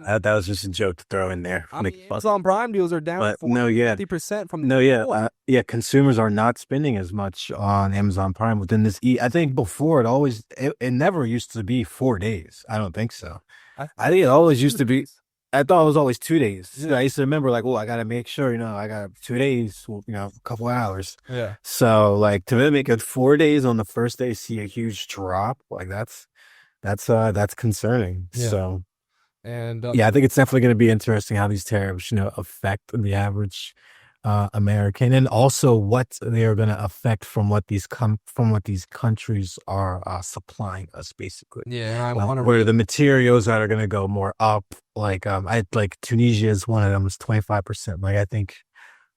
That was just a joke to throw in there. Amazon Prime deals are down 50% from the consumers are not spending as much on Amazon Prime within this. I think before it never used to be 4 days. I don't think so. I think it always used to be. I thought it was always 2 days. Yeah. I used to remember I got to make sure, I got 2 days, a couple hours. Yeah. So to make it 4 days on the first day, see a huge drop, that's concerning. Yeah. So. And I think it's definitely going to be interesting how these tariffs, affect the average American, and also what they are going to affect from what these countries are supplying us, basically. Yeah, where the materials that are going to go more up. Tunisia is one of them. It's 25%. I think,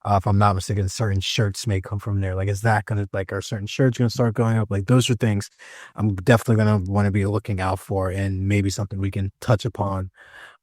if I'm not mistaken, certain shirts may come from there. Is that going to are certain shirts going to start going up? Those are things I'm definitely going to want to be looking out for, and maybe something we can touch upon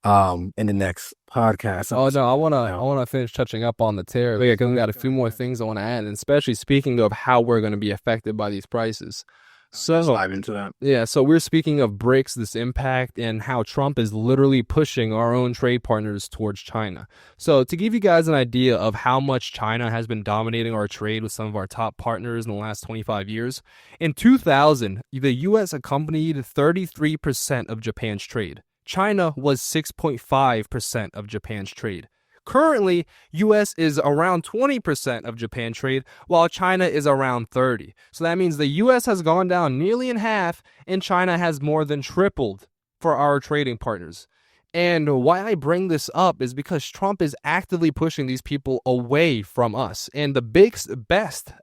in the next podcast. Oh no, I want to finish touching up on the tariff. Yeah, because we got a few more things I want to add, and especially speaking of how we're going to be affected by these prices. So dive into that. Yeah, so we're speaking of BRICS, this impact, and how Trump is literally pushing our own trade partners towards China. So to give you guys an idea of how much China has been dominating our trade with some of our top partners in the last 25 years, in 2000, the U.S. accompanied 33% of Japan's trade. China was 6.5% of Japan's trade. Currently, U.S. is around 20% of Japan trade, while China is around 30%. So that means the U.S. has gone down nearly in half, and China has more than tripled for our trading partners. And why I bring this up is because Trump is actively pushing these people away from us. And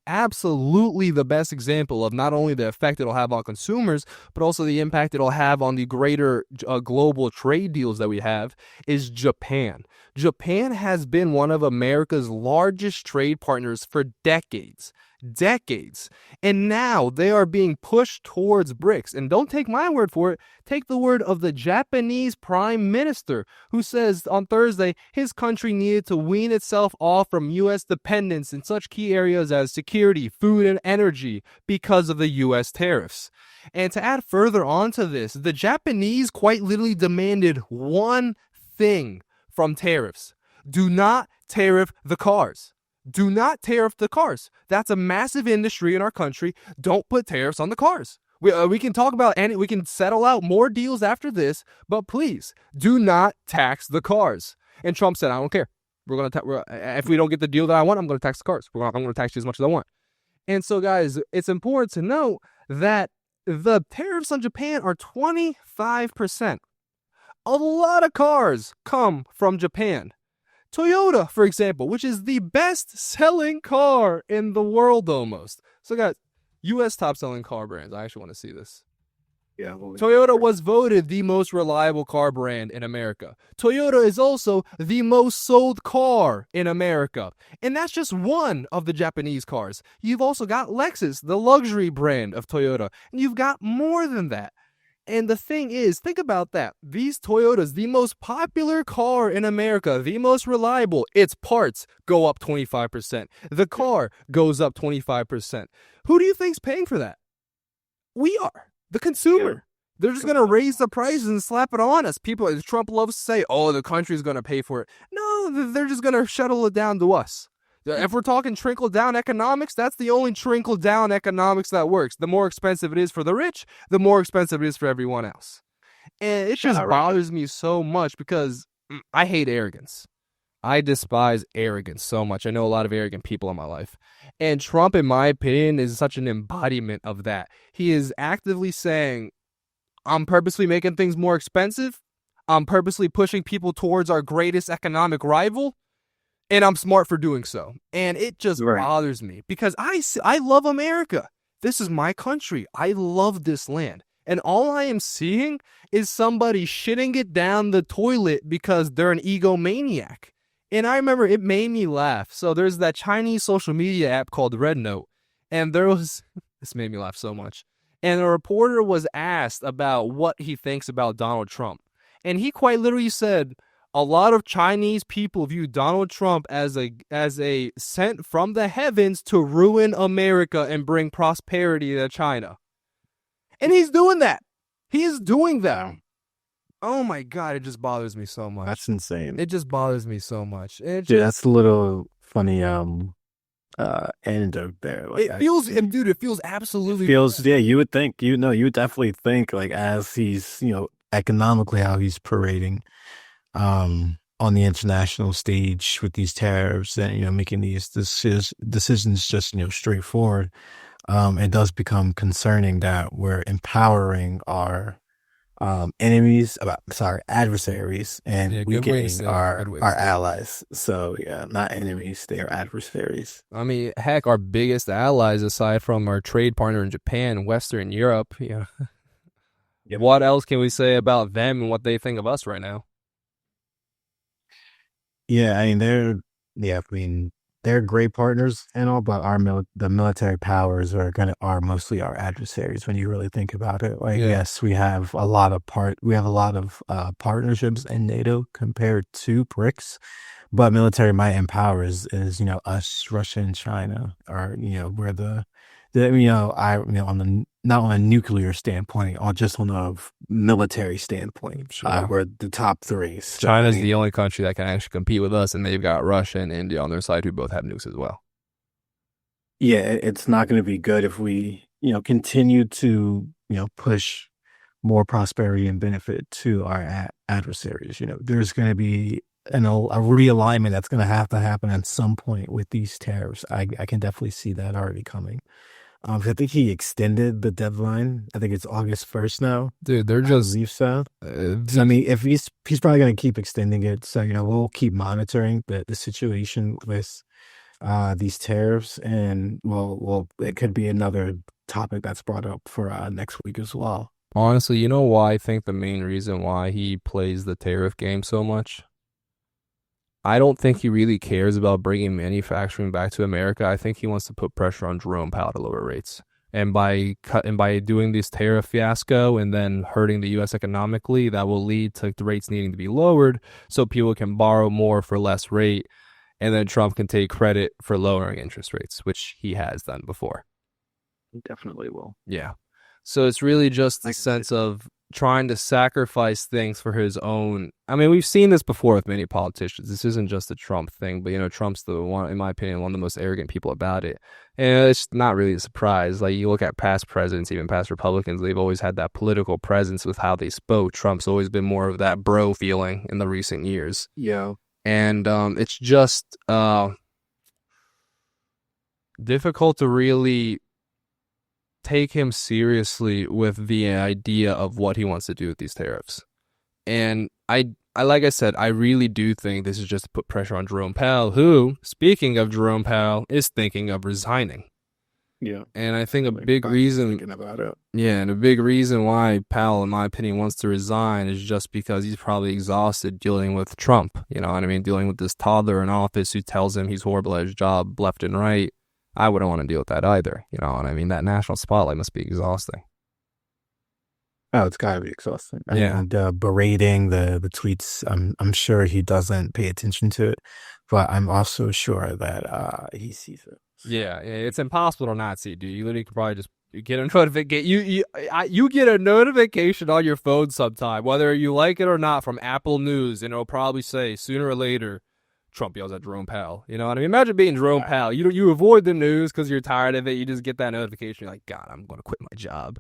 absolutely the best example of not only the effect it'll have on consumers, but also the impact it'll have on the greater global trade deals that we have is Japan. Japan has been one of America's largest trade partners for decades. decades. And now they are being pushed towards BRICS. And don't take my word for it. Take the word of the Japanese prime minister, who says on Thursday his country needed to wean itself off from U.S. dependence in such key areas as security, food, and energy because of the U.S. tariffs. And to add further on to this, the Japanese quite literally demanded one thing from tariffs. Do not tariff the cars. Do not tariff the cars. That's a massive industry in our country. Don't put tariffs on the cars. We can talk about and we can settle out more deals after this, but please do not tax the cars. And Trump said, I don't care. If we don't get the deal that I want, I'm going to tax the cars. I'm going to tax you as much as I want. And so, guys, it's important to note that the tariffs on Japan are 25%. A lot of cars come from Japan. Toyota, for example, which is the best-selling car in the world almost. So, guys, U.S. top-selling car brands. I actually want to see this. Yeah. Toyota was voted the most reliable car brand in America. Toyota is also the most sold car in America. And that's just one of the Japanese cars. You've also got Lexus, the luxury brand of Toyota. And you've got more than that. And the thing is, think about that. These Toyotas, the most popular car in America, the most reliable, its parts go up 25%. The car goes up 25%. Who do you think's paying for that? We are. The consumer. Yeah. They're just going to raise the prices and slap it on us. People, Trump loves to say, oh, the country's going to pay for it. No, they're just going to shuttle it down to us. If we're talking trickle-down economics, that's the only trickle-down economics that works. The more expensive it is for the rich, the more expensive it is for everyone else. And it just bothers me so much because I hate arrogance. I despise arrogance so much. I know a lot of arrogant people in my life. And Trump, in my opinion, is such an embodiment of that. He is actively saying, I'm purposely making things more expensive. I'm purposely pushing people towards our greatest economic rival. And I'm smart for doing so. And it just bothers me because I love America. This is my country. I love this land. And all I am seeing is somebody shitting it down the toilet because they're an egomaniac. And I remember it made me laugh. So there's that Chinese social media app called Red Note. And this made me laugh so much. And a reporter was asked about what he thinks about Donald Trump. And he quite literally said, a lot of Chinese people view Donald Trump as a sent from the heavens to ruin America and bring prosperity to China. And he's doing that. He is doing that. Oh my God, it just bothers me so much. That's insane. It just bothers me so much. Dude, that's a little funny end of there. Like, it feels absolutely yeah, you would think, you would definitely think, like, as he's, economically how he's parading on the international stage with these tariffs and, making these decisions just, straightforward. It does become concerning that we're empowering our adversaries and weakening our allies. So yeah, not enemies, they are adversaries. I mean, heck, our biggest allies aside from our trade partner in Japan, Western Europe, Yep. What else can we say about them and what they think of us right now? Yeah, I mean they're great partners and all, but the military powers are mostly our adversaries when you really think about it. Like, yes, we have a lot of partnerships in NATO compared to BRICS, but military might and power is us, Russia, and China are we're not on a nuclear standpoint, or just on a military standpoint. Sure. We're the top three. So, China's the only country that can actually compete with us, and they've got Russia and India on their side who both have nukes as well. Yeah, it's not going to be good if we, continue to, push more prosperity and benefit to our adversaries. There's going to be a realignment that's going to happen at some point with these tariffs. I can definitely see that already coming. I think he extended the deadline. I think it's August 1st now. Dude, they're just... I believe so. I mean, if he's probably going to keep extending it. So, we'll keep monitoring the situation with these tariffs. And, it could be another topic that's brought up for next week as well. Honestly, you know why I think the main reason why he plays the tariff game so much? I don't think he really cares about bringing manufacturing back to America. I think he wants to put pressure on Jerome Powell to lower rates. And by doing this tariff fiasco and then hurting the U.S. economically, that will lead to the rates needing to be lowered so people can borrow more for less rate, and then Trump can take credit for lowering interest rates, which he has done before. He definitely will. Yeah. So it's really just a Like, sense of trying to sacrifice things for his own. I mean, we've seen this before with many politicians. This isn't just a Trump thing, but, you know, Trump's the one, in my opinion, one of the most arrogant people about it. And it's not really a surprise. Like, you look at past presidents, even past Republicans, they've always had that political presence with how they spoke. Trump's always been more of that bro feeling in the recent years. yeah. And it's just difficult to really take him seriously with the idea of what he wants to do with these tariffs. And I like I said, I really do think this is just to put pressure on Jerome Powell, who, speaking of Jerome Powell, is thinking of resigning. Yeah. And I think a big reason, thinking about it. yeah, and a big reason why Powell, in my opinion, wants to resign is just because he's probably exhausted dealing with Trump. You know what I mean? Dealing with this toddler in office who tells him he's horrible at his job left and right. I wouldn't want to deal with that either. You know what I mean? That national spotlight must be exhausting. Oh, it's gotta be exhausting. Yeah. And berating the tweets, I'm sure he doesn't pay attention to it, but I'm also sure that he sees it. Yeah, it's impossible to not see, dude. You literally could probably just get a notification. You get a notification on your phone sometime, whether you like it or not, from Apple News, and it'll probably say sooner or later, Trump yells at Jerome Powell. You know what I mean? Imagine being Jerome Powell. You avoid the news because you're tired of it. You just get that notification. You're like, God, I'm going to quit my job.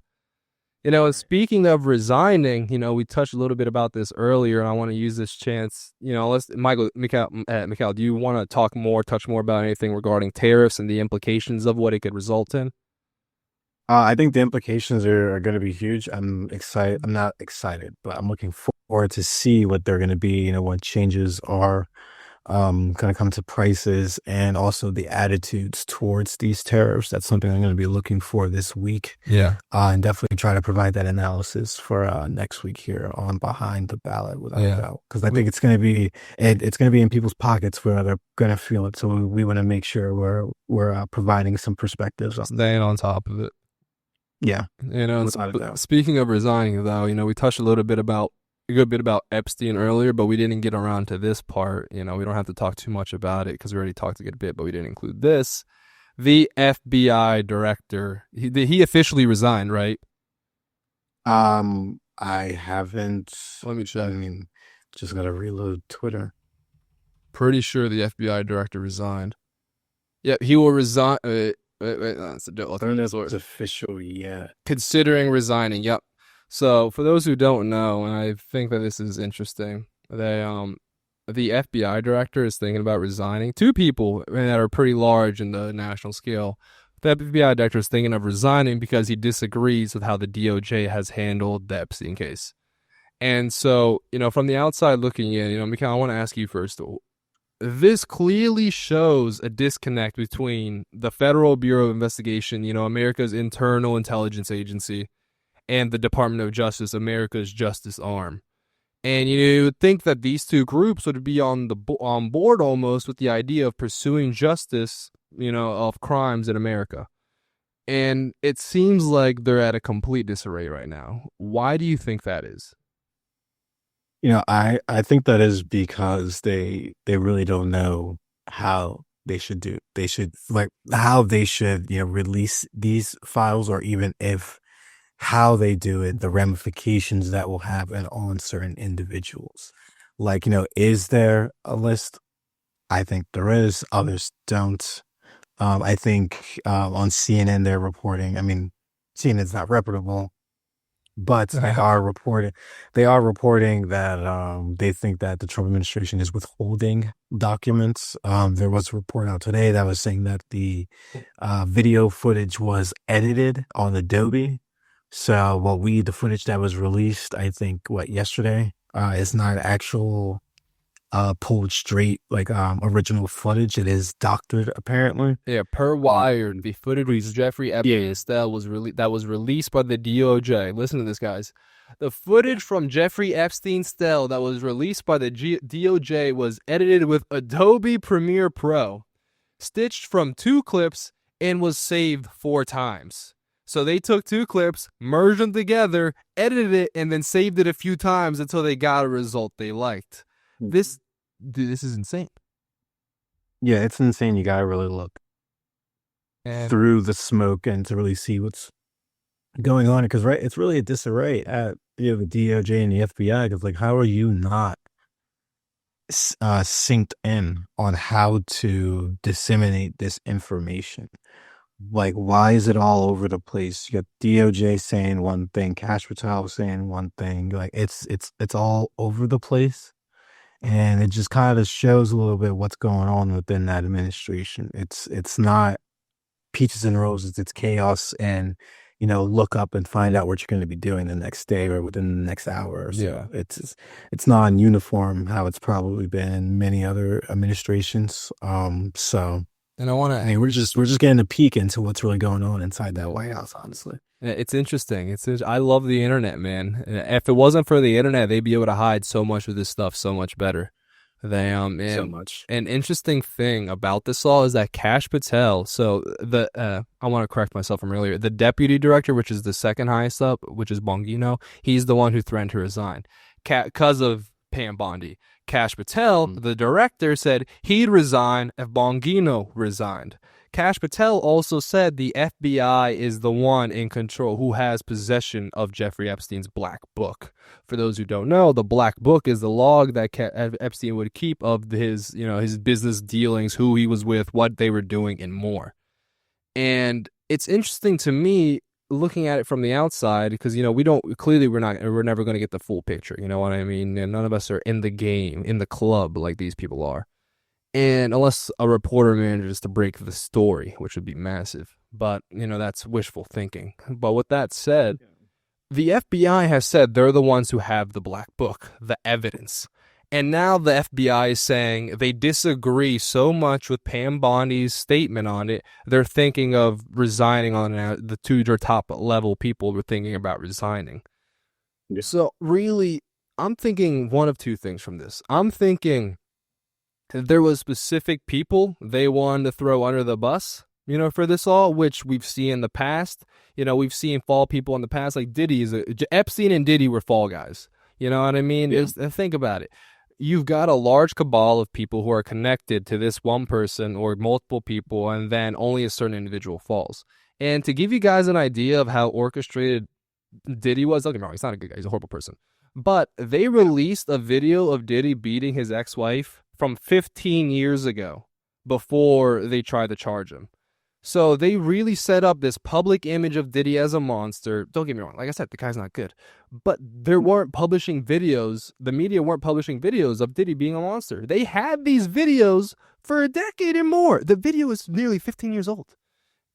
You know, and speaking of resigning, you know, we touched a little bit about this earlier, and I want to use this chance. You know, Mikal, do you want to touch more about anything regarding tariffs and the implications of what it could result in? I think the implications are going to be huge. I'm excited. I'm not excited, but I'm looking forward to see what they're going to be. You know, what changes are going to come to prices and also the attitudes towards these tariffs. That's something I'm going to be looking for this week. Yeah. And definitely try to provide that analysis for next week here on Behind the Ballot, without a doubt. Because I think it's going to be in people's pockets where they're going to feel it. So we want to make sure we're providing some perspectives on Staying on top of it. Yeah. You know, Without a doubt. speaking of resigning, though, you know, we touched a good bit about Epstein earlier, but we didn't get around to this part. You know, we don't have to talk too much about it because we already talked a good bit, but we didn't include this. The FBI director, he officially resigned, right? I haven't. Let me check. I mean, just gotta reload Twitter. Pretty sure the FBI director resigned. Yeah, he will resign. Wait, that's a I don't know if it's official yet. Considering resigning. Yep. So for those who don't know, and I think that this is interesting, the FBI director is thinking about resigning. Two people that are pretty large in the national scale. The FBI director is thinking of resigning because he disagrees with how the DOJ has handled the Epstein case. And so, you know, from the outside looking in, you know, Mikal, I want to ask you first. This clearly shows a disconnect between the Federal Bureau of Investigation, you know, America's internal intelligence agency, and the Department of Justice, America's justice arm. And you would think that these two groups would be on board almost with the idea of pursuing justice, you know, of crimes in America. And it seems like they're at a complete disarray right now. Why do you think that is? You know, I think that is because they really don't know how they should do. They should how they should, you know, release these files, or even if how they do it, the ramifications that will have on certain individuals. Like, you know, is there a list? I think there is. Others don't. I think on CNN they're reporting. I mean, CNN's not reputable, but they are reporting that they think that the Trump administration is withholding documents. There was a report out today that was saying that the video footage was edited on Adobe. So the footage that was released, I think, yesterday, is not actual pulled straight original footage. It is doctored, apparently. Yeah, per Wired, the footage of Jeffrey Epstein that was released by the DOJ. Listen to this, guys. The footage from Jeffrey Epstein's cell that was released by the DOJ was edited with Adobe Premiere Pro, stitched from 2 clips, and was saved 4 times. So they took 2 clips, merged them together, edited it, and then saved it a few times until they got a result they liked. This is insane. Yeah, it's insane. You gotta really look through the smoke and to really see what's going on. Because it's really a disarray at the DOJ and the FBI. Because how are you not synced in on how to disseminate this information? Why is it all over the place? You got DOJ saying one thing, Cash Patel saying one thing. It's all over the place, and it just kind of shows a little bit what's going on within that administration. It's not peaches and roses. It's chaos, and look up and find out what you're going to be doing the next day or within the next hour or so. Yeah. It's not in uniform how it's probably been in many other administrations. And we're just getting a peek into what's really going on inside that White House, honestly. It's interesting. I love the internet, man. If it wasn't for the internet, they'd be able to hide so much of this stuff so much better. So much. An interesting thing about this all is that Cash Patel, so I want to correct myself from earlier, the deputy director, which is the second highest up, which is Bongino, he's the one who threatened to resign because of Pam Bondi. Cash Patel, the director, said he'd resign if Bongino resigned. Cash Patel also said the FBI is the one in control who has possession of Jeffrey Epstein's black book. For those who don't know, the black book is the log that Epstein would keep of his business dealings, who he was with, what they were doing, and more. And it's interesting to me looking at it from the outside, because we're never going to get the full picture, you know what I mean? And none of us are in the game, in the club like these people are, and unless a reporter manages to break the story, which would be massive, but that's wishful thinking. But with that said, the FBI has said they're the ones who have the black book, the evidence. And now the FBI is saying they disagree so much with Pam Bondi's statement on it, they're thinking of resigning on the 2 top level people were thinking about resigning. Yeah. So really, I'm thinking one of 2 things from this. I'm thinking there was specific people they wanted to throw under the bus, for this all, which we've seen in the past. We've seen fall people in the past, like Epstein and Diddy were fall guys. You know what I mean? Yeah. Think about it. You've got a large cabal of people who are connected to this one person or multiple people, and then only a certain individual falls. And to give you guys an idea of how orchestrated Diddy was, don't get me wrong, he's not a good guy, he's a horrible person. But they released a video of Diddy beating his ex-wife from 15 years ago before they tried to charge him. So they really set up this public image of Diddy as a monster. Don't get me wrong. Like I said, the guy's not good. But they weren't publishing videos. The media weren't publishing videos of Diddy being a monster. They had these videos for a decade and more. The video is nearly 15 years old.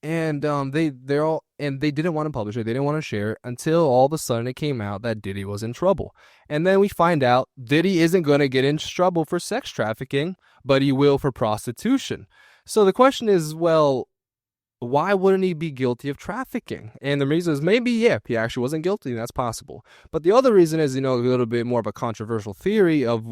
And they didn't want to publish it. They didn't want to share it until all of a sudden it came out that Diddy was in trouble. And then we find out Diddy isn't going to get in trouble for sex trafficking, but he will for prostitution. So the question is, well, why wouldn't he be guilty of trafficking? And the reason is maybe, he actually wasn't guilty. That's possible. But the other reason is, a little bit more of a controversial theory of,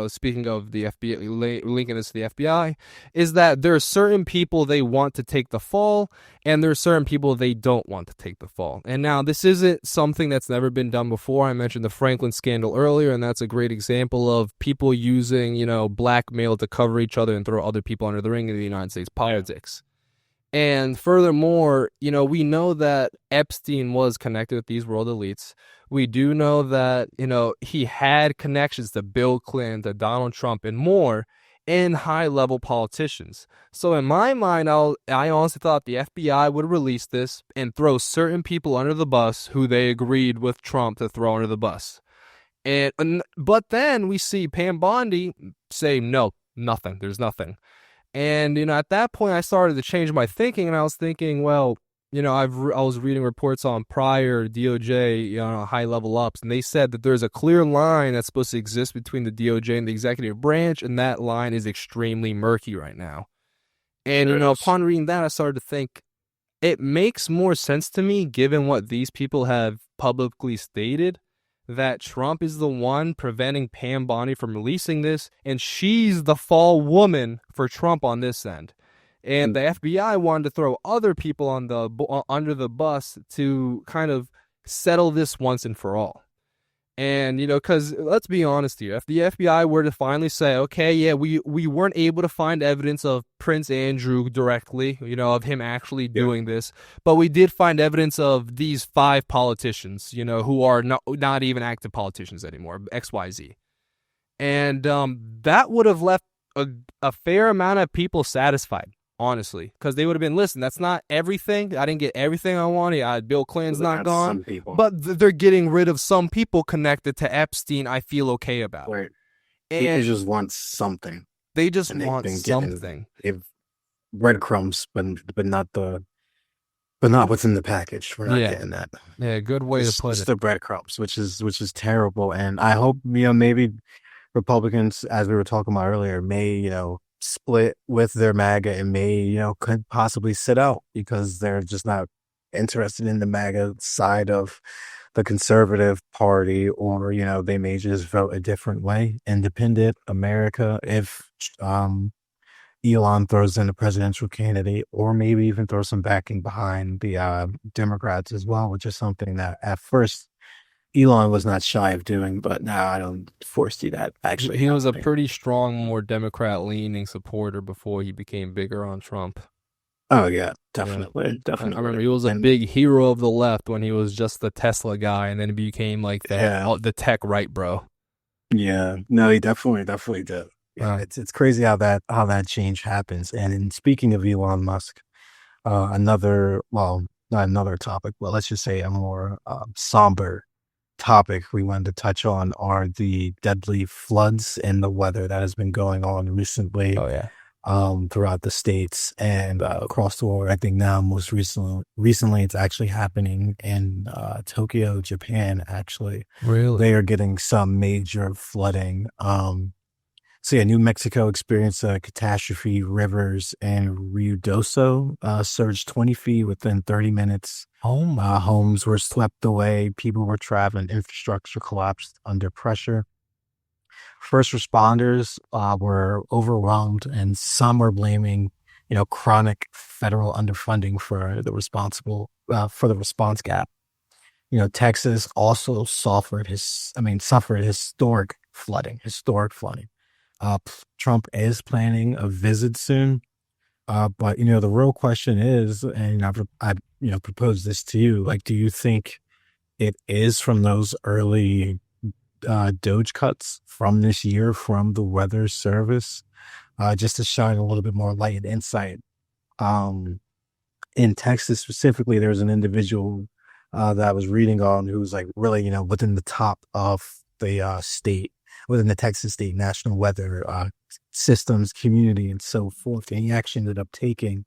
speaking of the FBI, linking this to the FBI, is that there are certain people they want to take the fall, and there are certain people they don't want to take the fall. And now this isn't something that's never been done before. I mentioned the Franklin scandal earlier, and that's a great example of people using, blackmail to cover each other and throw other people under the ring in the United States politics. And furthermore, we know that Epstein was connected with these world elites. We do know that, he had connections to Bill Clinton, to Donald Trump, and more, and high-level politicians. So in my mind, I honestly thought the FBI would release this and throw certain people under the bus who they agreed with Trump to throw under the bus. But then we see Pam Bondi say, no, nothing, there's nothing. And, at that point, I started to change my thinking, and I was thinking, well, I was reading reports on prior DOJ, high-level ups, and they said that there's a clear line that's supposed to exist between the DOJ and the executive branch, and that line is extremely murky right now. And, upon reading that, I started to think it makes more sense to me, given what these people have publicly stated, that Trump is the one preventing Pam Bondi from releasing this, and she's the fall woman for Trump on this end. And the FBI wanted to throw other people on the under the bus to kind of settle this once and for all. And, because let's be honest here, if the FBI were to finally say, okay, yeah, we weren't able to find evidence of Prince Andrew directly, of him actually doing this, but we did find evidence of these 5 politicians, who are not even active politicians anymore, XYZ. And that would have left a fair amount of people satisfied, honestly, because they would have been, listen, that's not everything. I didn't get everything I wanted. Bill Clinton's not gone, but they're getting rid of some people connected to Epstein. I feel okay about. Right. They just want something. They just want something. Breadcrumbs, but not what's in the package. We're not getting that. Yeah, good way to put it. It's the breadcrumbs, which is terrible. And I hope maybe Republicans, as we were talking about earlier, may split with their MAGA and may, could possibly sit out because they're just not interested in the MAGA side of the conservative party, or, they may just vote a different way. Independent America, if Elon throws in a presidential candidate, or maybe even throw some backing behind the Democrats as well, which is something that at first Elon was not shy of doing, but now I don't foresee that actually. He was a pretty strong, more Democrat-leaning supporter before he became bigger on Trump. Oh yeah, definitely. I remember he was a big hero of the left when he was just the Tesla guy, and then he became like the tech right bro. Yeah, no, he definitely did. Yeah, it's crazy how that change happens. And speaking of Elon Musk, not another topic, but let's just say a more somber topic we wanted to touch on are the deadly floods and the weather that has been going on recently. Oh yeah. Throughout the states and across the world. I think now most recently it's actually happening in Tokyo, Japan. Actually, really, they are getting some major flooding. New Mexico experienced a catastrophe. Rivers and Ruidoso surged 20 feet within 30 minutes. Homes were swept away. People were traveling. Infrastructure collapsed under pressure. First responders were overwhelmed, and some are blaming, chronic federal underfunding for the response gap. Texas also suffered historic flooding. Trump is planning a visit soon. But the real question is, and I proposed this to you, like, do you think it is from those early Doge cuts from this year from the Weather Service, just to shine a little bit more light and insight? In Texas specifically, there's an individual that I was reading on who's like really, within the top of the state, within the Texas State National Weather Systems community and so forth. And he actually ended up taking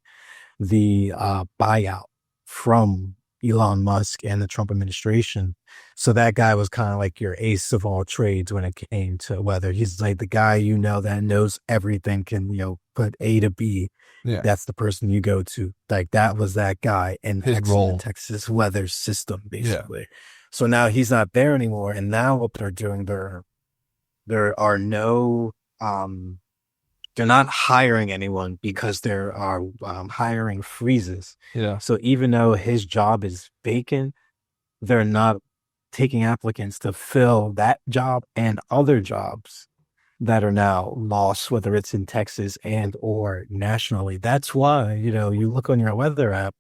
the buyout from Elon Musk and the Trump administration. So that guy was kind of like your ace of all trades when it came to weather. He's like the guy, that knows everything, can, put A to B. Yeah. That's the person you go to. Like that was that guy in the Texas weather system, basically. Yeah. So now he's not there anymore. And now what they're doing, there are no, they're not hiring anyone because there are hiring freezes. Yeah. So even though his job is vacant, they're not taking applicants to fill that job and other jobs that are now lost, whether it's in Texas and or nationally. That's why, you look on your weather app,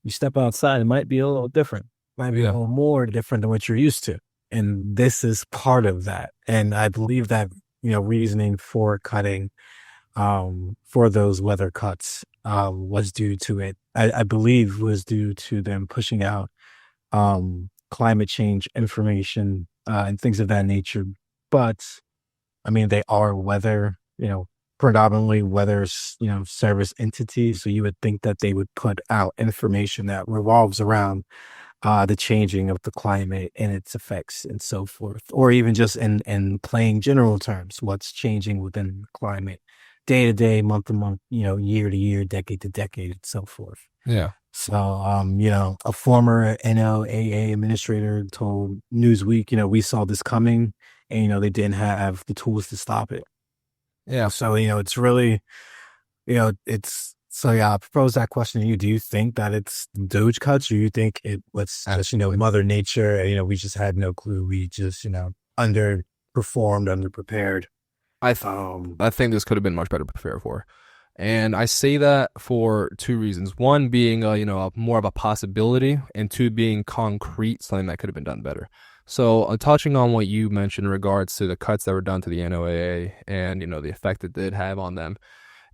you step outside, it might be a little different. Might be a little more different than what you're used to. And this is part of that. And I believe that, reasoning for cutting for those weather cuts was due to it. I believe was due to them pushing out climate change information and things of that nature. But they are weather, predominantly weather, service entities. So you would think that they would put out information that revolves around the changing of the climate and its effects and so forth, or even just in plain general terms, what's changing within the climate day to day, month to month, year to year, decade to decade, and so forth. Yeah. So, a former NOAA administrator told Newsweek, we saw this coming and, they didn't have the tools to stop it. Yeah. So, it's really, I propose that question to you. Do you think that it's Doge cuts, or you think it was just, Mother Nature, and, we just had no clue. We just, underperformed, underprepared. I think this could have been much better prepared for. And I say that for two reasons. One being, more of a possibility, and two being concrete, something that could have been done better. So touching on what you mentioned in regards to the cuts that were done to the NOAA and, the effect it did have on them.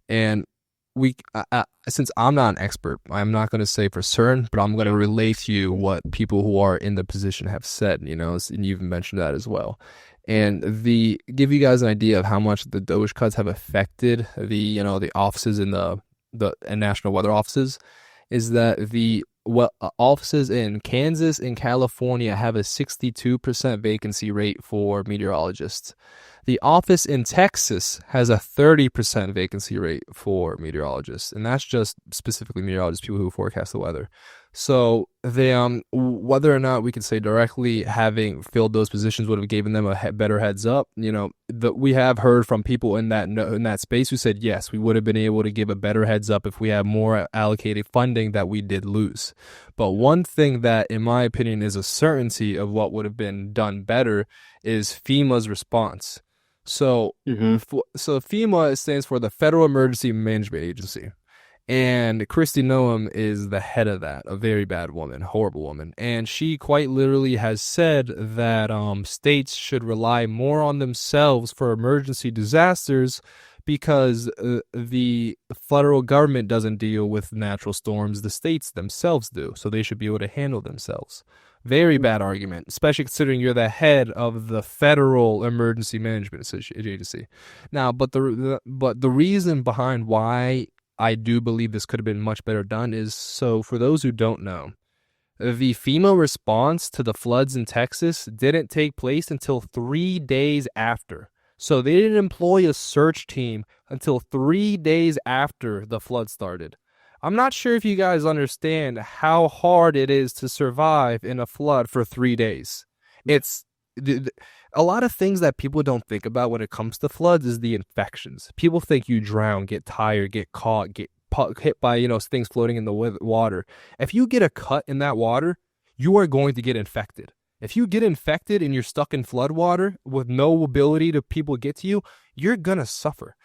And since I'm not an expert, I'm not going to say for certain, but I'm going to relate to you what people who are in the position have said, and you've mentioned that as well. And give you guys an idea of how much the Doge cuts have affected the offices in the National Weather Offices, is that the offices in Kansas and California have a 62% vacancy rate for meteorologists. The office in Texas has a 30% vacancy rate for meteorologists, and that's just specifically meteorologists, people who forecast the weather. So whether or not we can say directly having filled those positions would have given them a better heads up, we have heard from people in that space who said yes, we would have been able to give a better heads up if we had more allocated funding that we did lose. But one thing that, in my opinion, is a certainty of what would have been done better is FEMA's response. So, so FEMA stands for the Federal Emergency Management Agency. And Kristi Noem is the head of that, a very bad woman, horrible woman. And she quite literally has said that states should rely more on themselves for emergency disasters because the federal government doesn't deal with natural storms. The states themselves do, so they should be able to handle themselves. Very bad argument, especially considering you're the head of the Federal Emergency Management Agency. Now, but the reason behind why I do believe this could have been much better done is, so for those who don't know, the FEMA response to the floods in Texas didn't take place until 3 days after. So they didn't employ a search team until 3 days after the flood started. I'm not sure if you guys understand how hard it is to survive in a flood for 3 days. It's a lot of things that people don't think about when it comes to floods is the infections. People think you drown, get tired, get caught, get hit by, things floating in the water. If you get a cut in that water, you are going to get infected. If you get infected and you're stuck in flood water with no ability to people get to you, you're going to suffer.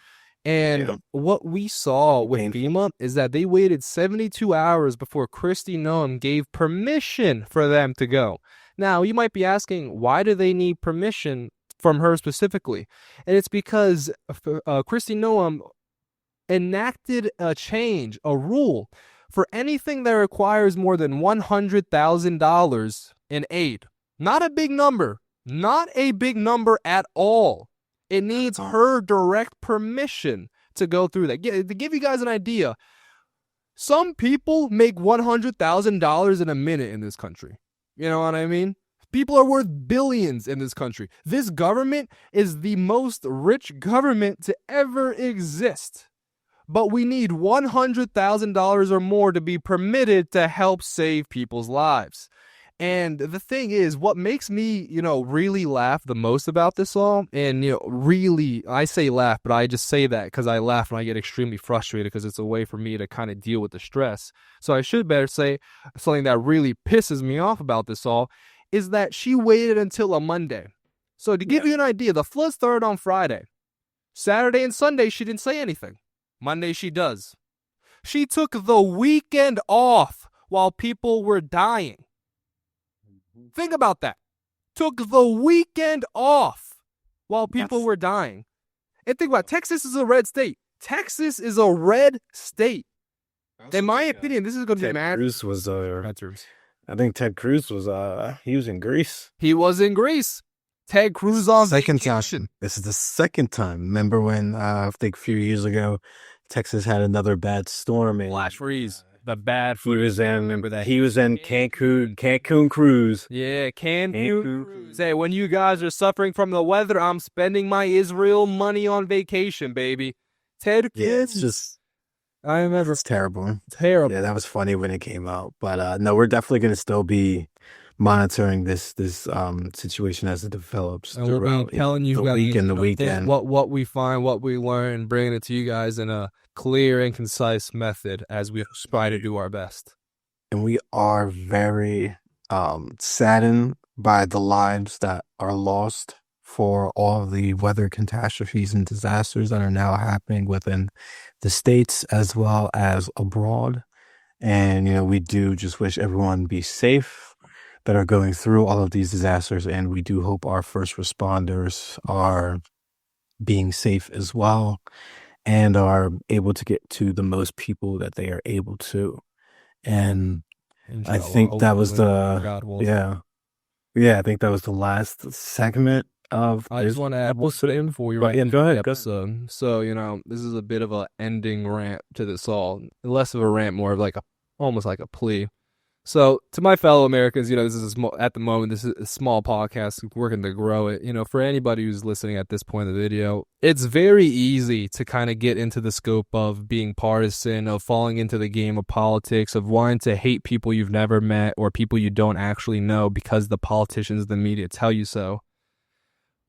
And what we saw with FEMA is that they waited 72 hours before Kristi Noem gave permission for them to go. Now, you might be asking, why do they need permission from her specifically? And it's because Kristi Noem enacted a rule for anything that requires more than $100,000 in aid. Not a big number. Not a big number at all. It needs her direct permission to go through that. To give you guys an idea, some people make $100,000 in a minute in this country. You know what I mean? People are worth billions in this country. This government is the most rich government to ever exist. But we need $100,000 or more to be permitted to help save people's lives. And the thing is, what makes me, really laugh the most about this all, and, really, I say laugh, but I just say that because I laugh and I get extremely frustrated because it's a way for me to kind of deal with the stress. So I should better say something that really pisses me off about this all is that she waited until a Monday. So to give you an idea, the flood started on Friday. Saturday and Sunday, she didn't say anything. Monday, she does. She took the weekend off while people were dying. Think about that. Took the weekend off while people were dying. And think about it. Texas is a red state. Texas is a red state. In my opinion, this is going to be mad. Cruz was I think Ted Cruz was he was in Greece. He was in Greece. Ted Cruz on second vacation. Time. This is the second time. Remember when I think a few years ago, Texas had another bad storm and flash freeze. The bad freeze. He was in. Remember that he was in Cancun cruise. Yeah, Cancun cruise. Say, when you guys are suffering from the weather, I'm spending my Israel money on vacation, baby. Ted Cruz. Yeah, it's just I remember. It's terrible. Yeah, Terrible. that was funny when it came out. But no, we're definitely going to still be monitoring this situation as it develops And we'll be throughout telling you the week guys, and the weekend. what we find, what we learn, bringing it to you guys in a clear and concise method as we try to do our best. And we are very saddened by the lives that are lost for all of the weather catastrophes and disasters that are now happening within the states as well as abroad. And, we do just wish everyone be safe that are going through all of these disasters. And we do hope our first responders are being safe as well and are able to get to the most people that they are able to. And I Inshallah, think that was hopefully, the, God willing. yeah, yeah, I think that was the last segment of I just this want to add one thing before we But wrap yeah, go the ahead, go ahead. episode. So, this is a bit of a ending rant to this all. Less of a rant, more of like almost like a plea. So, to my fellow Americans, this is at the moment, this is a small podcast, working to grow it. For anybody who's listening at this point in the video, it's very easy to kind of get into the scope of being partisan, of falling into the game of politics, of wanting to hate people you've never met or people you don't actually know because the politicians, the media tell you so.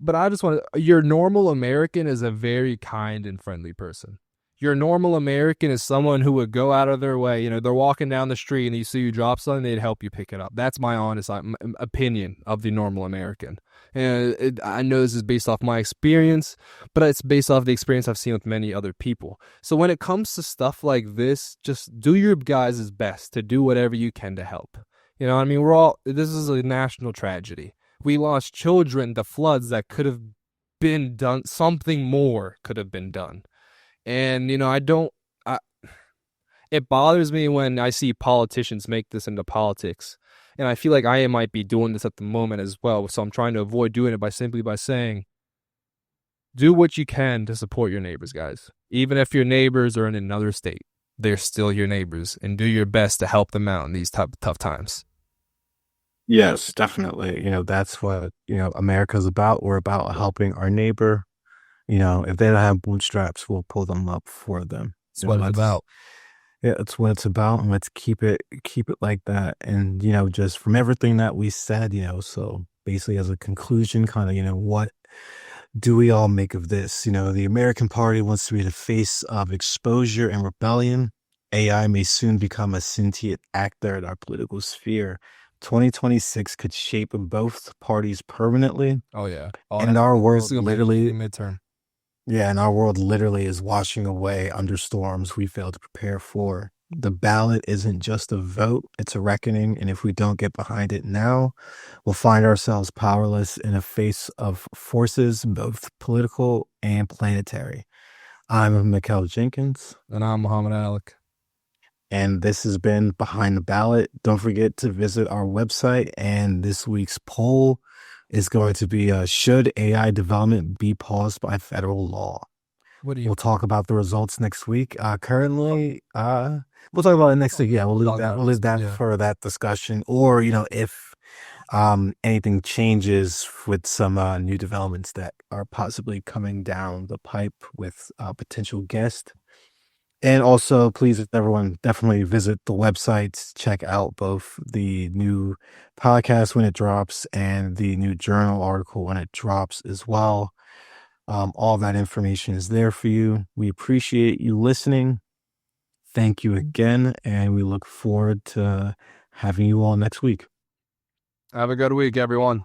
But I just want to, your normal American is a very kind and friendly person. Your normal American is someone who would go out of their way. They're walking down the street and you see you drop something, they'd help you pick it up. That's my honest opinion of the normal American. And I know this is based off my experience, but it's based off the experience I've seen with many other people. So when it comes to stuff like this, just do your guys' best to do whatever you can to help. I mean, this is a national tragedy. We lost children, the floods that could have been done, something more could have been done. And, it bothers me when I see politicians make this into politics. And I feel like I might be doing this at the moment as well. So I'm trying to avoid doing it by saying, do what you can to support your neighbors, guys. Even if your neighbors are in another state, they're still your neighbors, and do your best to help them out in these tough times. Yes, definitely. That's what, America's about. We're about helping our neighbor. If they don't have bootstraps, we'll pull them up for them. That's what it's about. Yeah, that's what it's about. And let's keep it like that. And, just from everything that we said, so basically as a conclusion, kind of, what do we all make of this? The American Party wants to be the face of exposure and rebellion. AI may soon become a sentient actor in our political sphere. 2026 could shape both parties permanently. Oh yeah. And our world literally, midterm. yeah, and our world literally is washing away under storms we failed to prepare for. The ballot isn't just a vote, it's a reckoning. And if we don't get behind it now, we'll find ourselves powerless in the face of forces, both political and planetary. I'm Mikal Jenkins. And I'm Muhamed Alic. And this has been Behind the Ballot. Don't forget to visit our website. And this week's poll is going to be should AI development be paused by federal law? We'll talk about the results next week. Currently, we'll talk about it next week. Yeah, we'll leave that for that discussion. Or, if anything changes with some new developments that are possibly coming down the pipe with a potential guest. And also, please, everyone, definitely visit the websites, check out both the new podcast when it drops and the new journal article when it drops as well. All that information is there for you. We appreciate you listening. Thank you again, and we look forward to having you all next week. Have a good week, everyone.